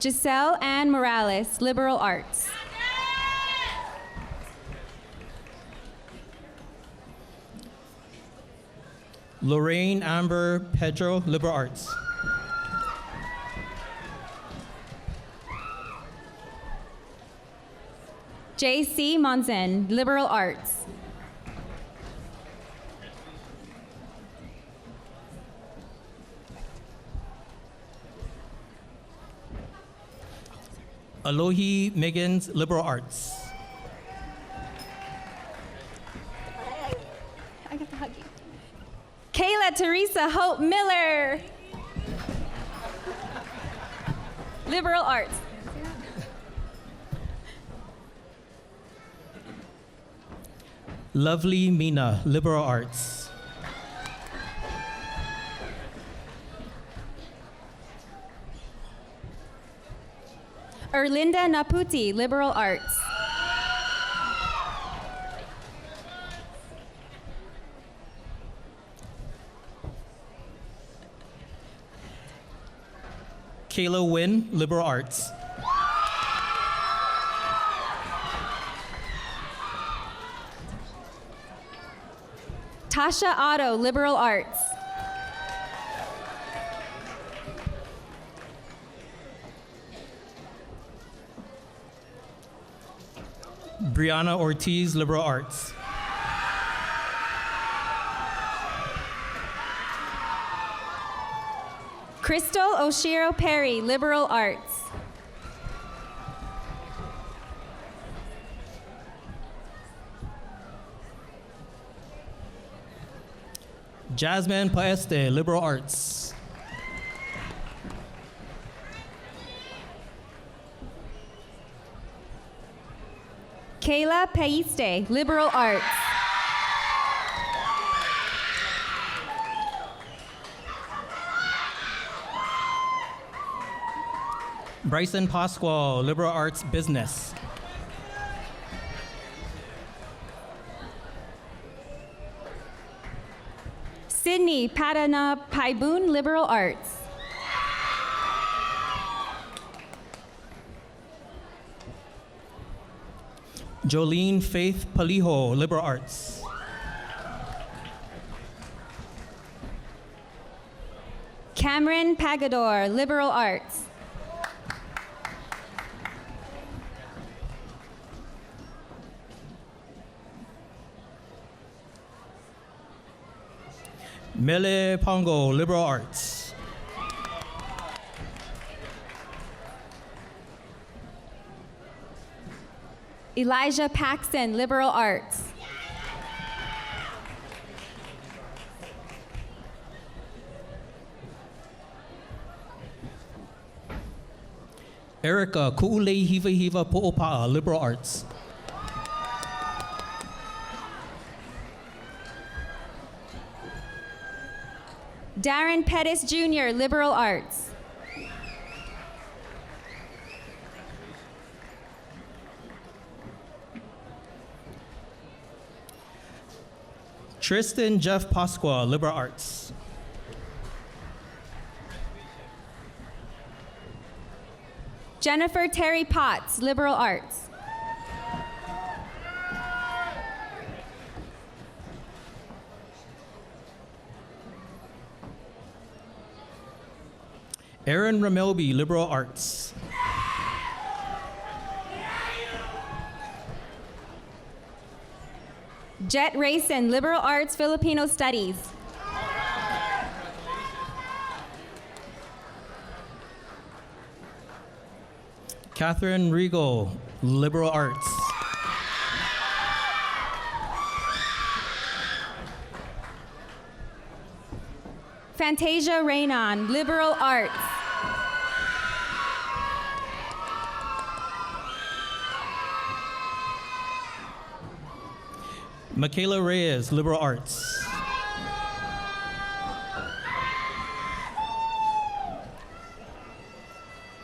Giselle Ann Morales, liberal arts. Lorraine Amber Pedro, liberal arts. J.C. Monzen, liberal arts. Alohi Miggins, liberal arts. I got to hug you. Kayla Teresa Hope Miller, liberal arts. Lovely Mina, liberal arts. Erlinda Naputi, liberal arts. Kayla Wynn, liberal arts. Tasha Otto, liberal arts. Brianna Ortiz, liberal arts. Crystal Oshiro Perry, liberal arts. Jasmine Paeste, liberal arts. Kayla Paiste, liberal arts. Bryson Pasquale, liberal arts business. Sydney Padana Paiboon, liberal arts. Jolene Faith Palijo, liberal arts. Cameron Pagador, liberal arts. Mele Pongo, liberal arts. Elijah Paxton, liberal arts. Erica Ku'ulei Hiva Hiva Po'opa'a, liberal arts. Darren Pettis Jr., liberal arts. Tristan Jeff Pasqua, liberal arts. Jennifer Terry Potts, liberal arts. Aaron Ramelby, liberal arts. Jet Rayson, liberal arts, Filipino studies. Catherine Regal, liberal arts. Fantasia Raynon, liberal arts. Michaela Reyes, liberal arts.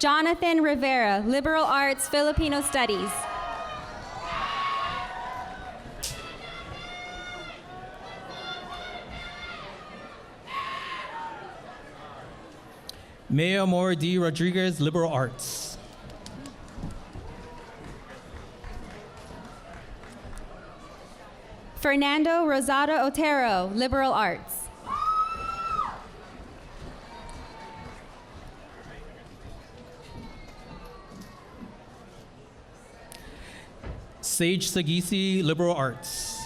Jonathan Rivera, liberal arts, Filipino studies. Maya Moore D. Rodriguez, liberal arts. Fernando Rosado Otero, liberal arts. Sage Sagisi, liberal arts.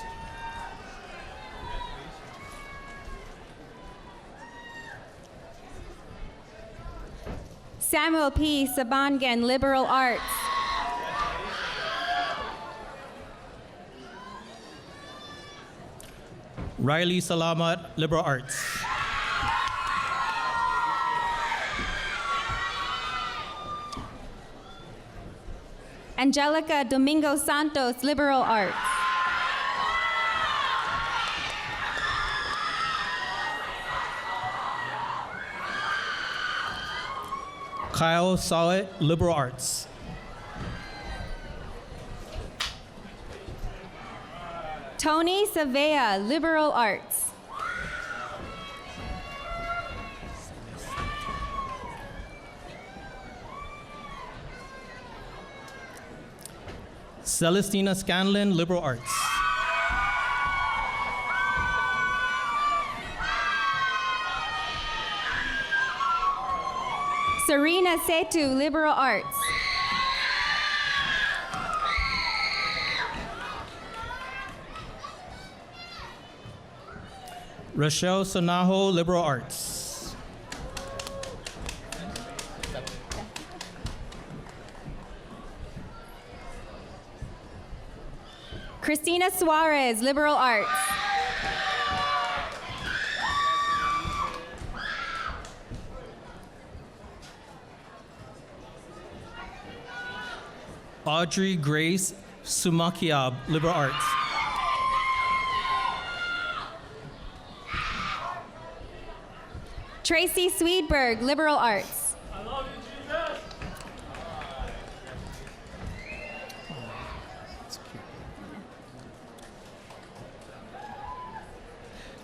Samuel P. Sabangan, liberal arts. Riley Salamat, liberal arts. Angelica Domingo Santos, liberal arts. Kyle Sawit, liberal arts. Tony Savea, liberal arts. Celestina Scanlon, liberal arts. Serena Setu, liberal arts. Rochelle Sonajo, liberal arts. Christina Suarez, liberal arts. Audrey Grace Sumakiab, liberal arts. Tracy Swedberg, liberal arts.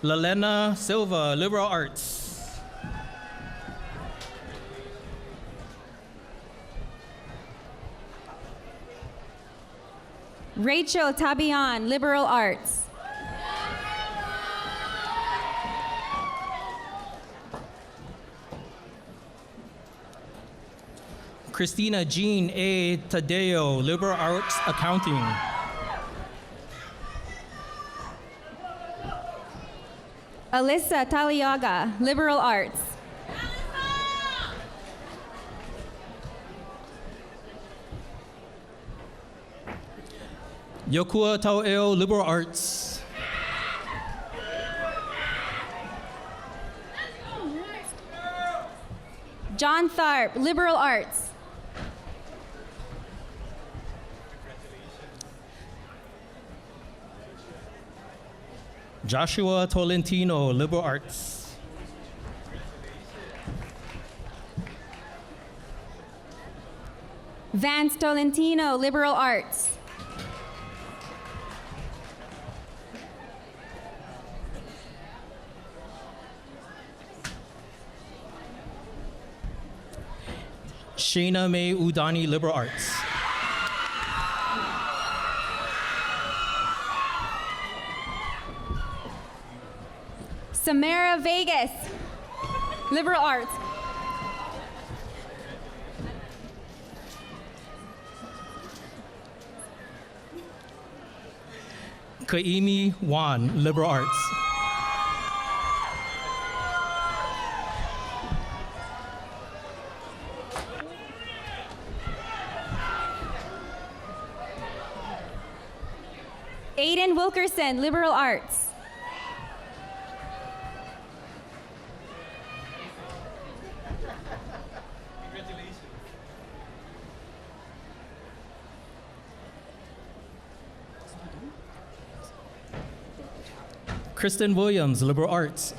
Lalena Silva, liberal arts. Rachel Tabian, liberal arts. Christina Jean A. Tadeo, liberal arts accounting. Alyssa Taliaga, liberal arts. Yokua Taueo, liberal arts. John Tharp, liberal arts. Joshua Tolentino, liberal arts. Vance Tolentino, liberal arts. Shayna May Udani, liberal arts. Samara Vegas, liberal arts. Kaimi Wan, liberal arts. Aiden Wilkerson, liberal arts. Kristen Williams, liberal arts.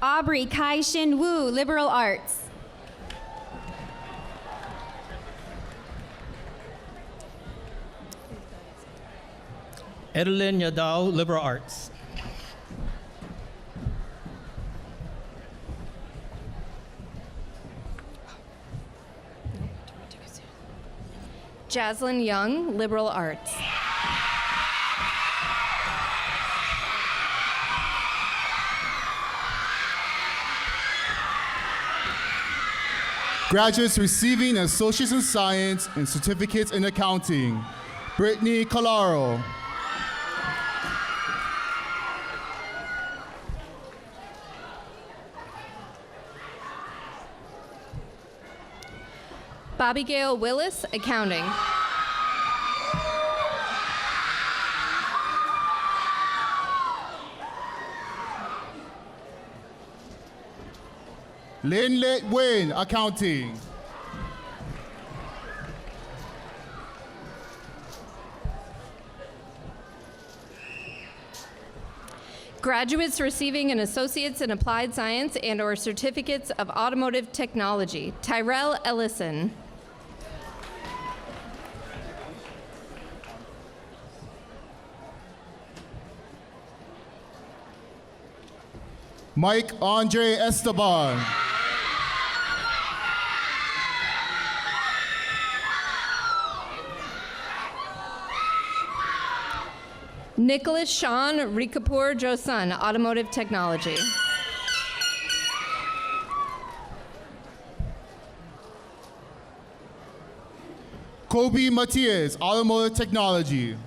Aubrey Kai Shin Wu, liberal arts. Edelyn Yadao, liberal arts. Jaslyn Young, liberal arts. Graduates receiving Associates in Science and Certificates in Accounting. Brittany Calaro. Bobby Gail Willis, accounting. Linlet Wayne, Accounting. Graduates receiving an Associate's in Applied Science and/or Certificates of Automotive Technology. Tyrell Ellison. Mike Andre Esteban. Nicholas Sean Rikapur Josun, Automotive Technology. Kobe Matias, Automotive Technology.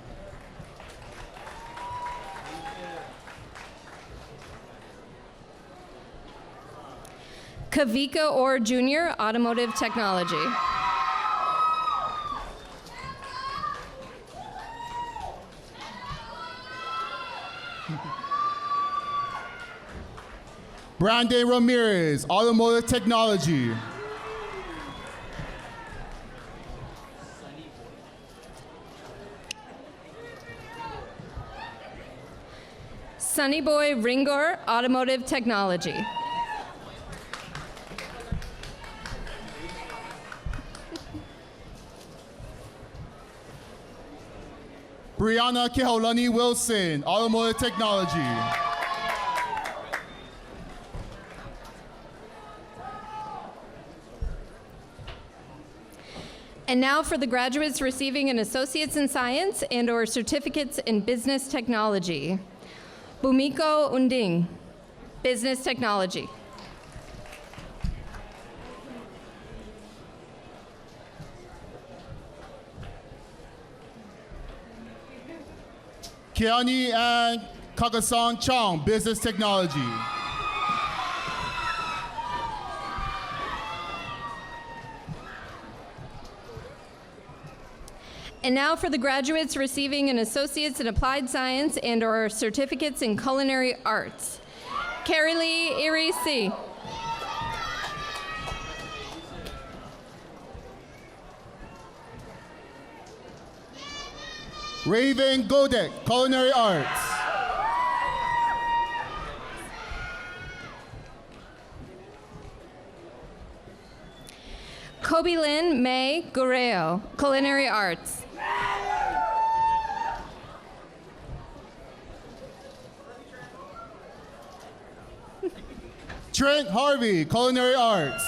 Kavika Orr Jr., Automotive Technology. Brandon Ramirez, Automotive Technology. Sunny Boy Ringor, Automotive Technology. Brianna Keholani Wilson, Automotive Technology. And now for the graduates receiving an Associate's in Science and/or Certificates in Business Technology. Bumiko Unding, Business Technology. Keani and Kakasan Chong, Business Technology. And now for the graduates receiving an Associate's in Applied Science and/or Certificates in Culinary Arts. Carrie Lee Irisi. Raven Godek, Culinary Arts. Kobe Lynn May Gureo, Culinary Arts. Trent Harvey, Culinary Arts.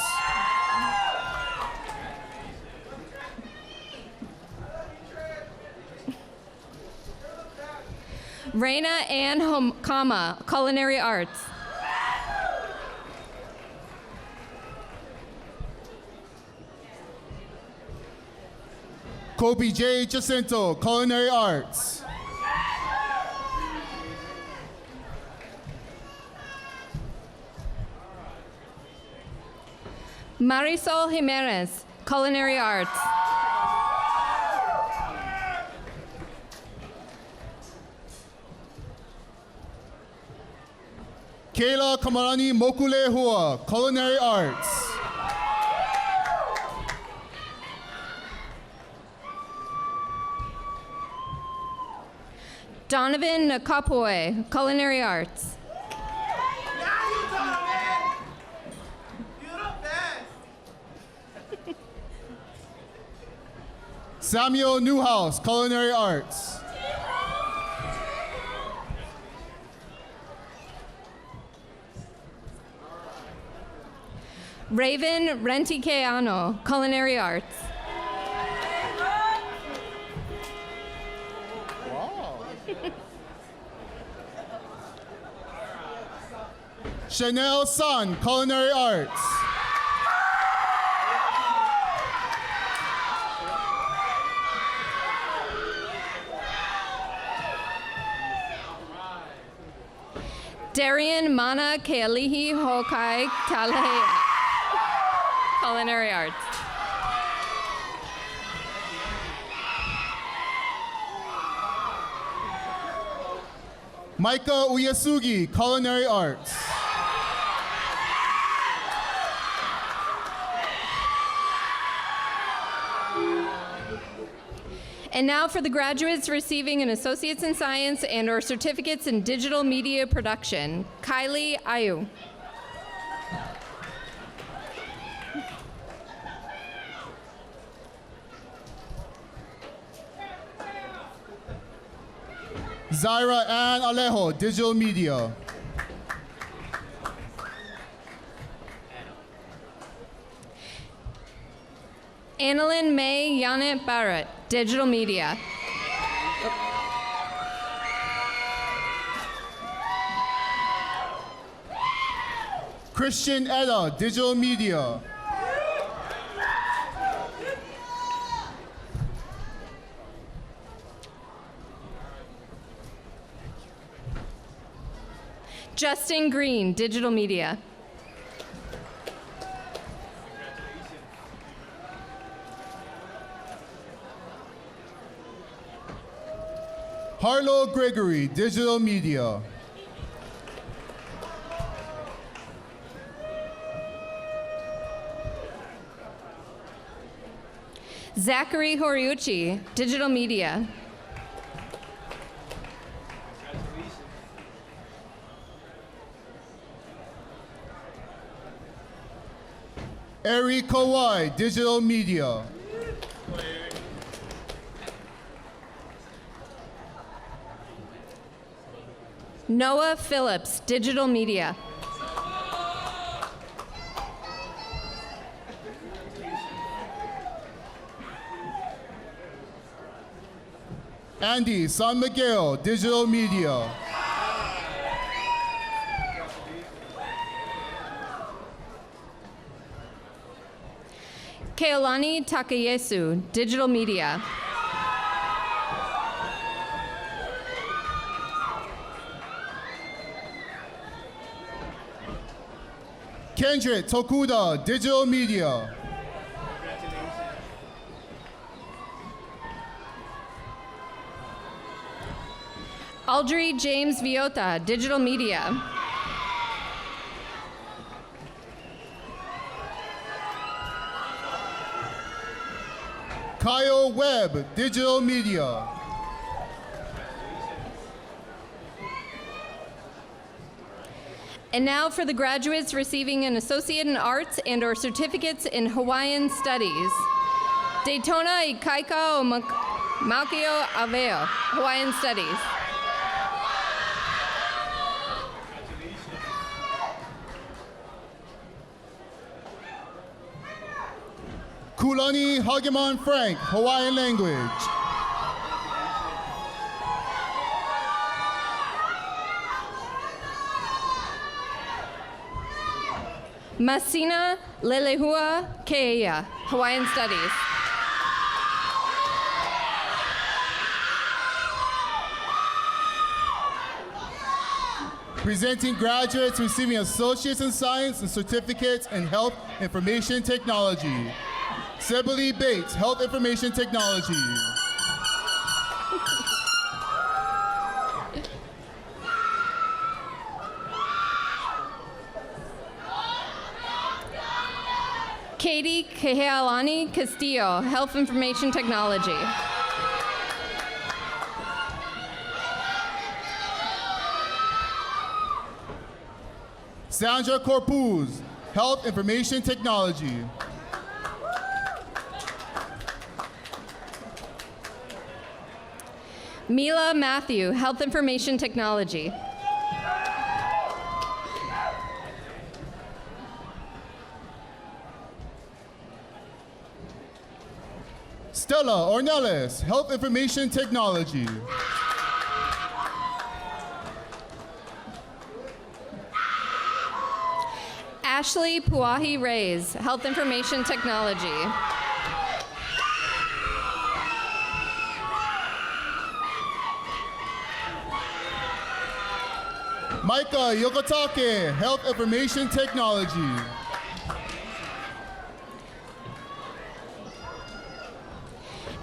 Raina Ann Kama, Culinary Arts. Kobe J. Jacinto, Culinary Arts. Marisol Jimenez, Culinary Arts. Kayla Kamarani Mokulehua, Culinary Arts. Donovan Nakapoy, Culinary Arts. Samuel Newhouse, Culinary Arts. Raven Rentikeano, Culinary Arts. Chanel Sun, Culinary Arts. Darian Mana Kealihi Hokai Talehea, Culinary Arts. Micah Uyasugi, Culinary Arts. And now for the graduates receiving an Associate's in Science and/or Certificates in Digital Media Production. Kylie Ayu. Zaira Ann Alejo, Digital Media. Annalyn May Yanet Barrett, Digital Media. Christian Ella, Digital Media. Justin Green, Digital Media. Harlow Gregory, Digital Media. Zachary Horiuchi, Digital Media. Eri Kawai, Digital Media. Noah Phillips, Digital Media. Andy San Miguel, Digital Media. Keolani Takayesu, Digital Media. Kendrick Tokuda, Digital Media. Audrey James Viota, Digital Media. Kyle Webb, Digital Media. And now for the graduates receiving an Associate in Arts and/or Certificates in Hawaiian Studies. Daytona Ikaika Maukio Aveo, Hawaiian Studies. Kulani Hagemon Frank, Hawaiian language. Masina Lelehua Keia, Hawaiian Studies. Presenting graduates receiving associates in science and certificates in health information technology. Sibylle Bates, health information technology. Katie Kehealani Castillo, health information technology. Sandra Corpuz, health information technology. Mila Matthew, health information technology. Stella Ornelas, health information technology. Ashley Puahi Reyes, health information technology. Micah Yokotake, health information technology.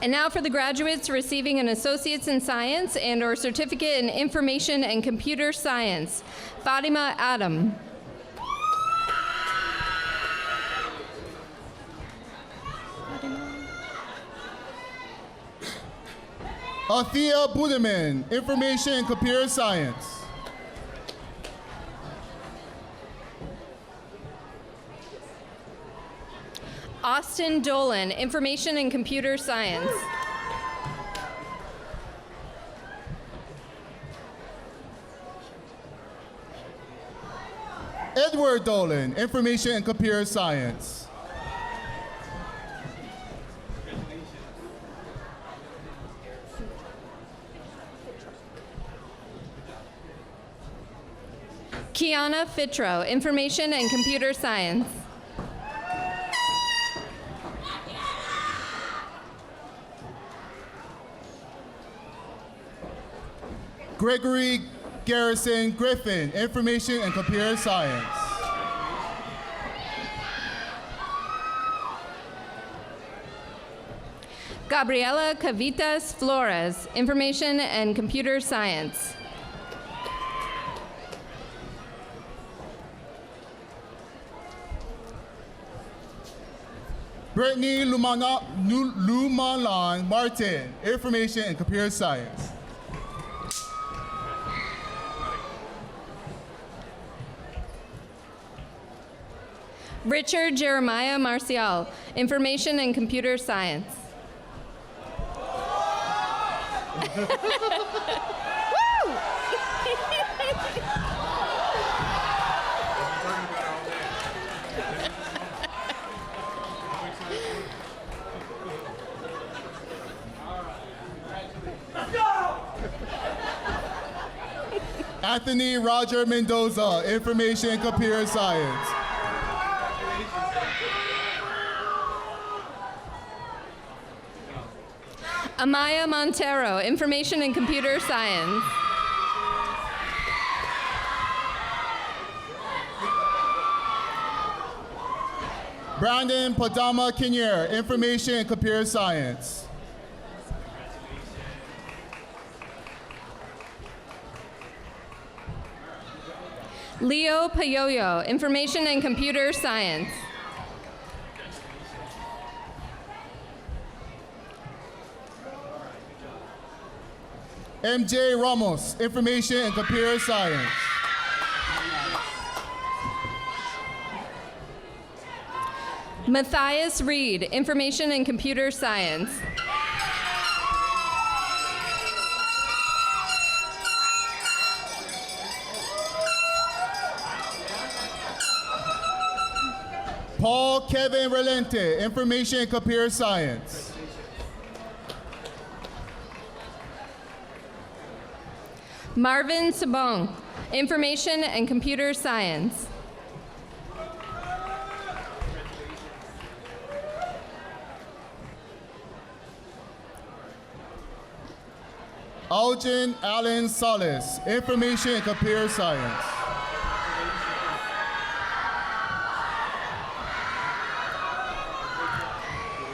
And now for the graduates receiving an Associate's in Science and/or Certificate in Information and Computer Science. Fatima Adam. Althea Budeman, information and computer science. Austin Dolan, Information and Computer Science. Edward Dolan, information and computer science. Kiana Fitro, Information and Computer Science. Gregory Garrison Griffin, information and computer science. Gabriela Cavitas Flores, Information and Computer Science. Brittany Lumalan Martin, information and computer science. Richard Jeremiah Marcial, Information and Computer Science. Anthony Roger Mendoza, information and computer science. Amaya Montero, Information and Computer Science. Brandon Padama Kinyer, information and computer science. Leo Payoyo, Information and Computer Science. MJ Ramos, information and computer science. Matthias Reed, Information and Computer Science. Paul Kevin Relente, Information and Computer Science. Marvin Sabong, Information and Computer Science. Algin Allen Solis, Information and Computer Science.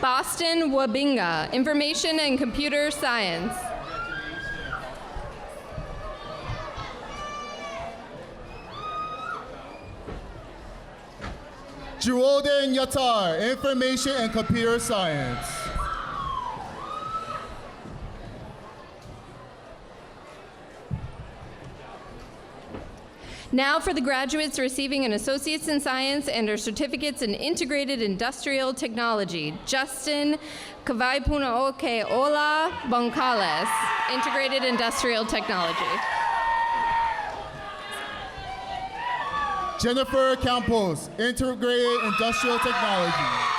Boston Wabinga, Information and Computer Science. Juolden Yatar, Information and Computer Science. Now for the graduates receiving an Associate's in Science and or Certificates in Integrated Industrial Technology. Justin Kavaipunaoke Ola Boncales, Integrated Industrial Technology. Jennifer Campos, Integrated Industrial Technology.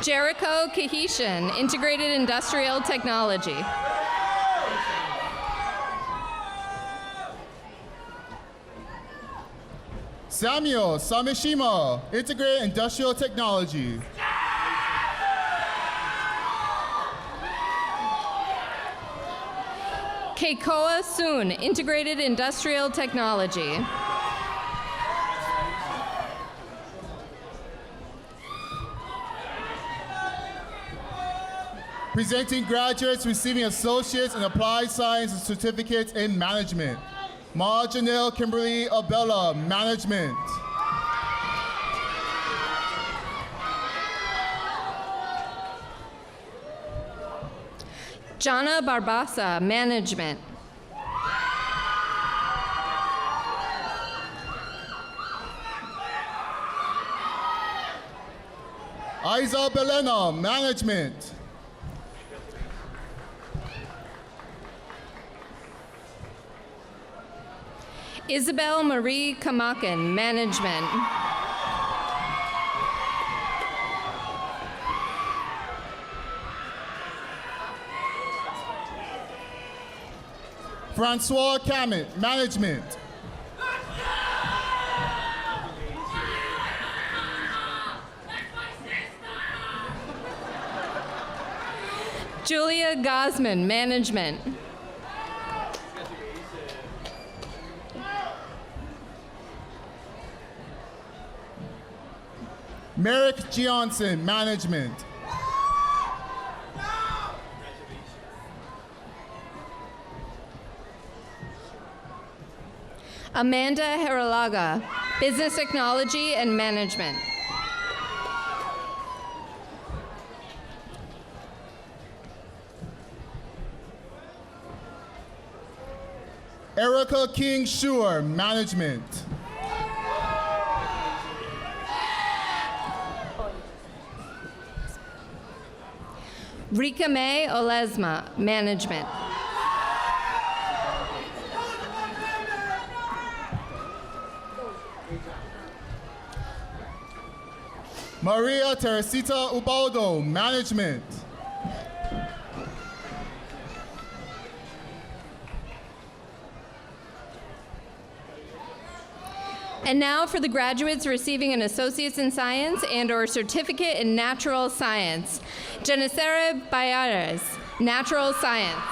Jericho Kahishan, Integrated Industrial Technology. Samuel Samishima, Integrated Industrial Technology. Keikoa Soon, Integrated Industrial Technology. Presenting graduates receiving associates in applied science and certificates in management. Ma Janelle Kimberly Abella, Management. Jana Barbasa, Management. Isa Belena, Management. Isabel Marie Kamakin, Management. Francois Camet, Management. Julia Gosman, Management. Merrick Johnson, Management. Amanda Heralaga, Business Technology and Management. Erica King Schuer, Management. Rika May Olesma, Management. Maria Teresita Ubaldo, Management. And now for the graduates receiving an Associate's in Science and or Certificate in Natural Science. Genicera Bayares, Natural Science.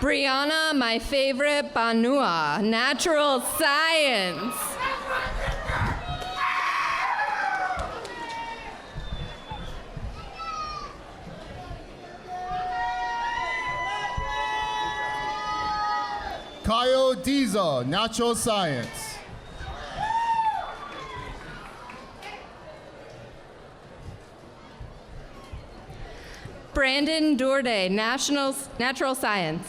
Brianna, my favorite, Banua, Natural Science. Kyle Diza, Natural Science. Brandon Dourde, Natural Science.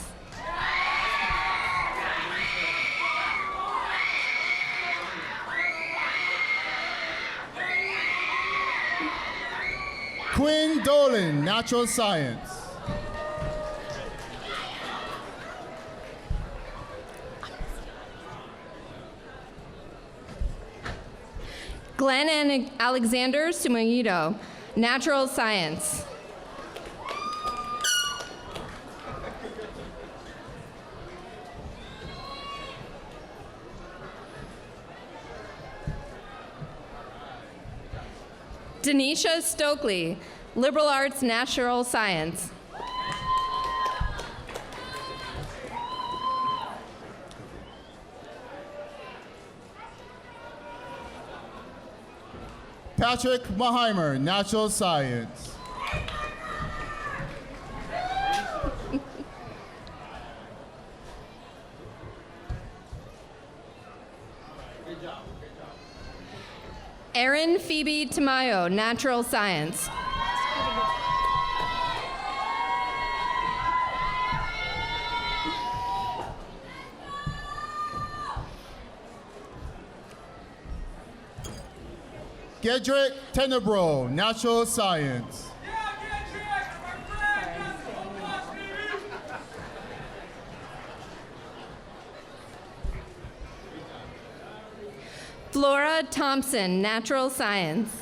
Dolan, natural science. Glenn and Alexander Sumoido, natural science. Denisha Stokely, liberal arts, natural science. Patrick Maheimer, natural science. Erin Phoebe Tamayo, natural science. Gedrick Tenebro, natural science. Flora Thompson, natural science.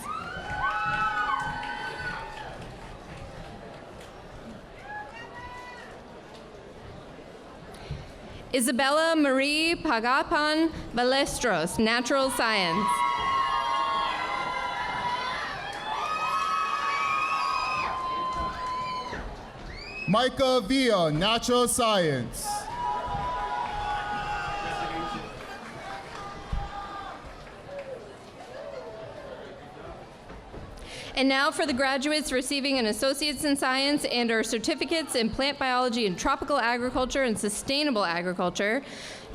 Isabella Marie Pagapan Balestros, natural science. Micah Villa, natural science. And now for the graduates receiving an Associate's in Science and or certificates in Plant Biology and Tropical Agriculture and Sustainable Agriculture,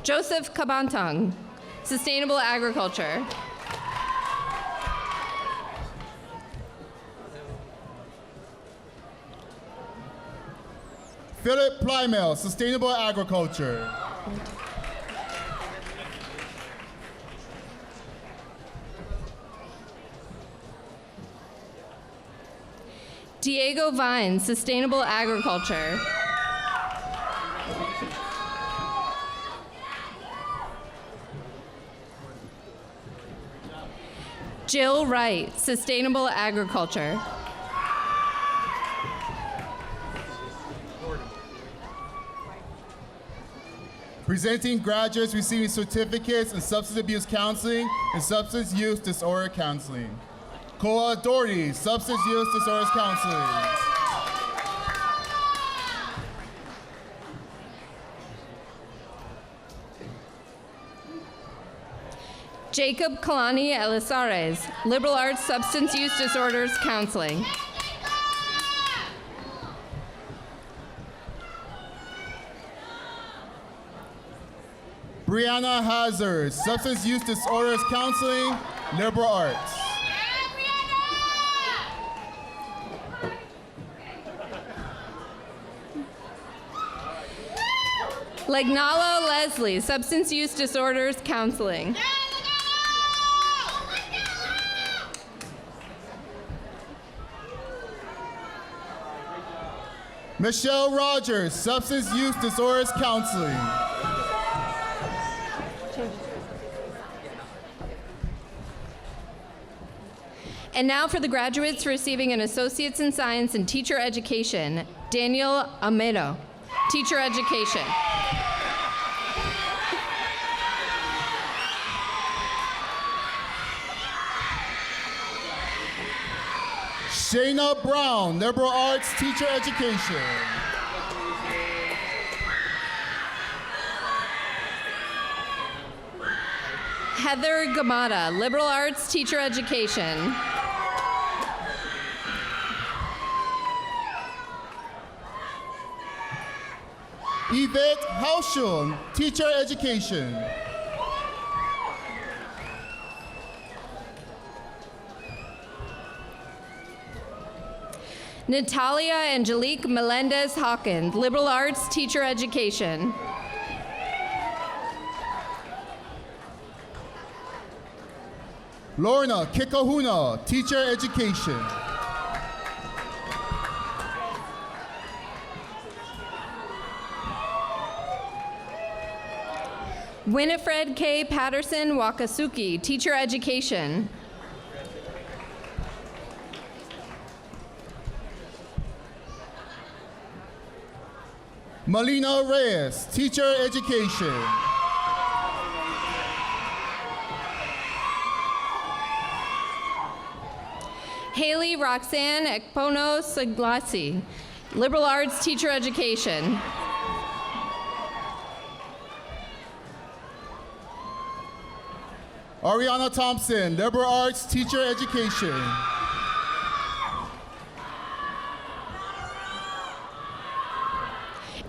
Joseph Kabantang, Sustainable Agriculture. Philip Plymel, sustainable agriculture. Diego Vine, Sustainable Agriculture. Jill Wright, Sustainable Agriculture. Presenting graduates receiving certificates in substance abuse counseling and substance use disorder counseling. Koa Doherty, substance use disorders counseling. Jacob Kalani Elizares, Liberal Arts Substance Use Disorders Counseling. Brianna Hazard, substance use disorders counseling, liberal arts. Legnalo Leslie, Substance Use Disorders Counseling. Michelle Rogers, substance use disorders counseling. And now for the graduates receiving an Associate's in Science and Teacher Education, Daniel Amedo, Teacher Education. Shayna Brown, liberal arts, teacher education. Heather Gamada, Liberal Arts, Teacher Education. Yvette Hauschel, teacher education. Natalia Angelique Melendez Hawkins, Liberal Arts, Teacher Education. Lorna Kikahuna, teacher education. Winifred K. Patterson Wakasuki, Teacher Education. Melina Reyes, Teacher Education. Haley Roxanne Ekpono Saglasi, Liberal Arts Teacher Education. Ariana Thompson, Liberal Arts Teacher Education.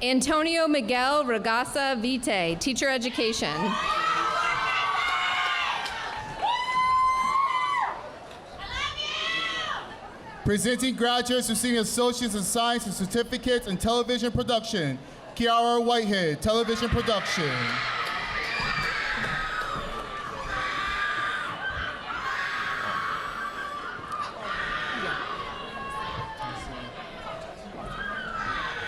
Antonio Miguel Ragasa Vite, Teacher Education. Presenting graduates receiving Associates in Science and Certificates in Television Production, Kiara Whitehead, Television Production.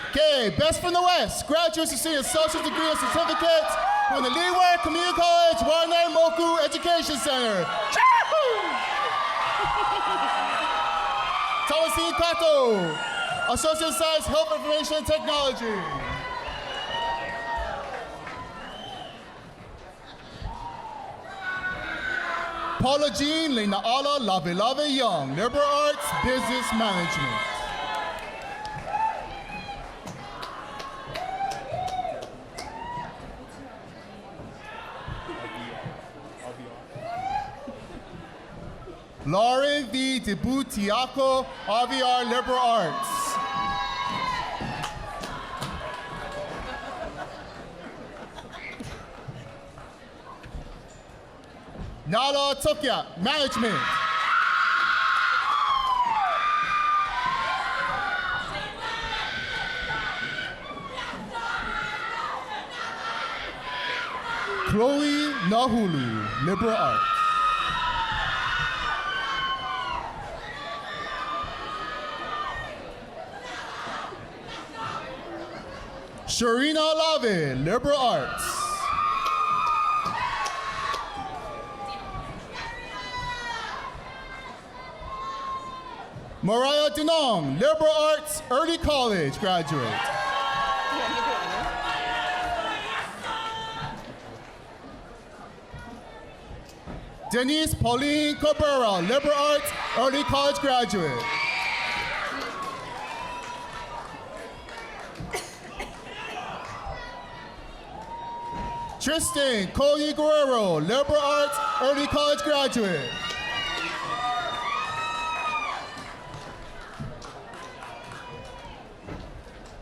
Okay, Best from the West, graduates receiving Associate Degree and Certificates from the Leeward Community College Warner Moku Education Center. Thomasine Kato, Associate Science, Health Information and Technology. Paula Jean Lenaala Lavelave Young, Liberal Arts Business Management. Lauren V. Debutiaco, RVR Liberal Arts. Nala Tokya, Management. Chloe Nahulu, Liberal Arts. Sharina Lave, Liberal Arts. Mariah Dinong, Liberal Arts Early College graduate. Denise Pauline Cabrera, Liberal Arts Early College graduate. Tristan Cody Guerrero, Liberal Arts Early College graduate.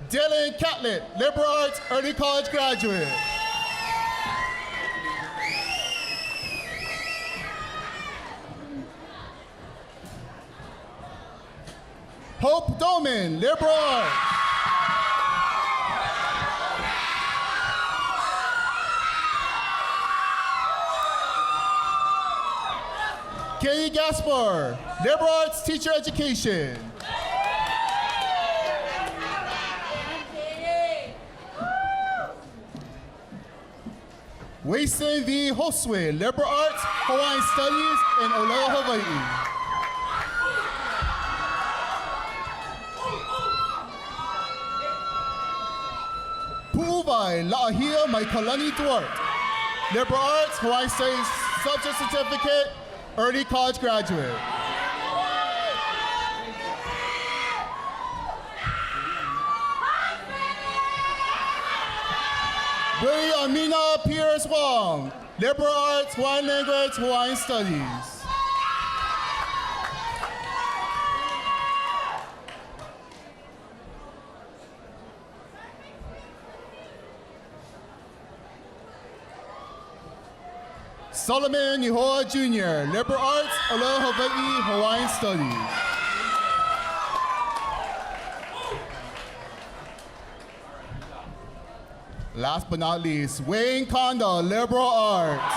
Dylan Catlett, Liberal Arts Early College graduate. Hope Doman, Liberal Arts. Katie Gaspar, Liberal Arts Teacher Education. Wason V. Hoswe, Liberal Arts Hawaiian Studies in Olelo, Hawaii. Pu'uvai La'ahia Maikalani Duarte, Liberal Arts Hawaiian Studies Subject Certificate, Early College graduate. Willie Amina Pierce Wong, Liberal Arts, Hawaiian Language, Hawaiian Studies. Solomon Nihoa Jr., Liberal Arts, Aloha Hawaii, Hawaiian Studies. Last but not least, Wayne Kondo, Liberal Arts.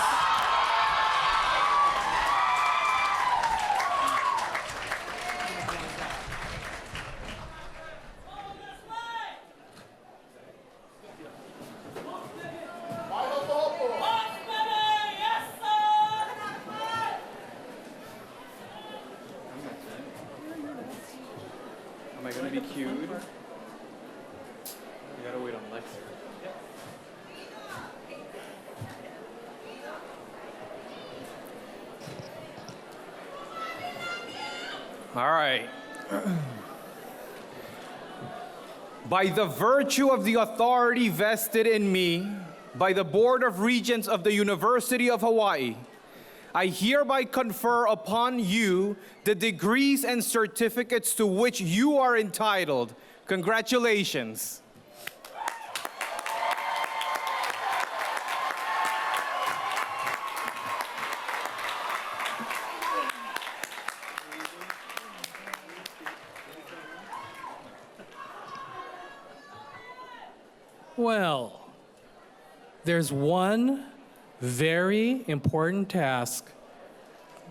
be cued. You gotta wait on Lex. All right. By the virtue of the authority vested in me by the Board of Regents of the University of Hawaii, I hereby confer upon you the degrees and certificates to which you are entitled. Congratulations. Well, there's one very important task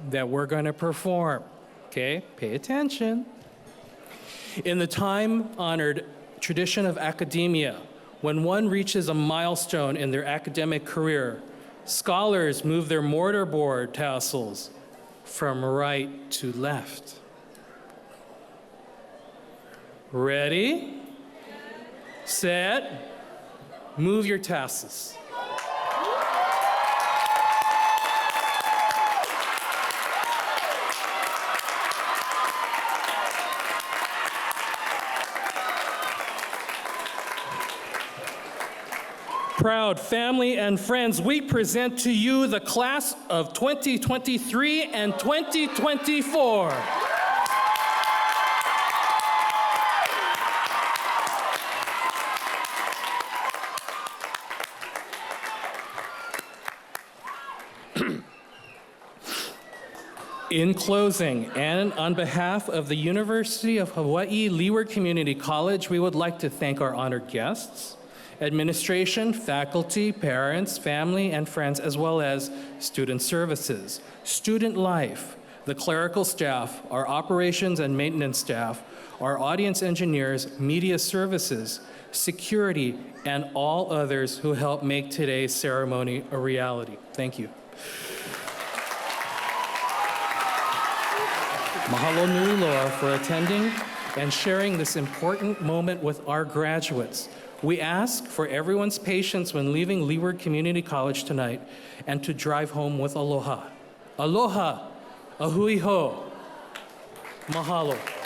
that we're going to perform. Okay, pay attention. In the time-honored tradition of academia, when one reaches a milestone in their academic career, scholars move their mortarboard tassels from right to left. Ready, set, move your tassels. Proud family and friends, we present to you the class of 2023 and 2024. In closing, and on behalf of the University of Hawaii Leeward Community College, we would like to thank our honored guests, administration, faculty, parents, family, and friends, as well as student services, student life, the clerical staff, our operations and maintenance staff, our audience engineers, media services, security, and all others who helped make today's ceremony a reality. Thank you. Mahalo nui loa for attending and sharing this important moment with our graduates. We ask for everyone's patience when leaving Leeward Community College tonight and to drive home with aloha. Aloha, ahui ho. Mahalo.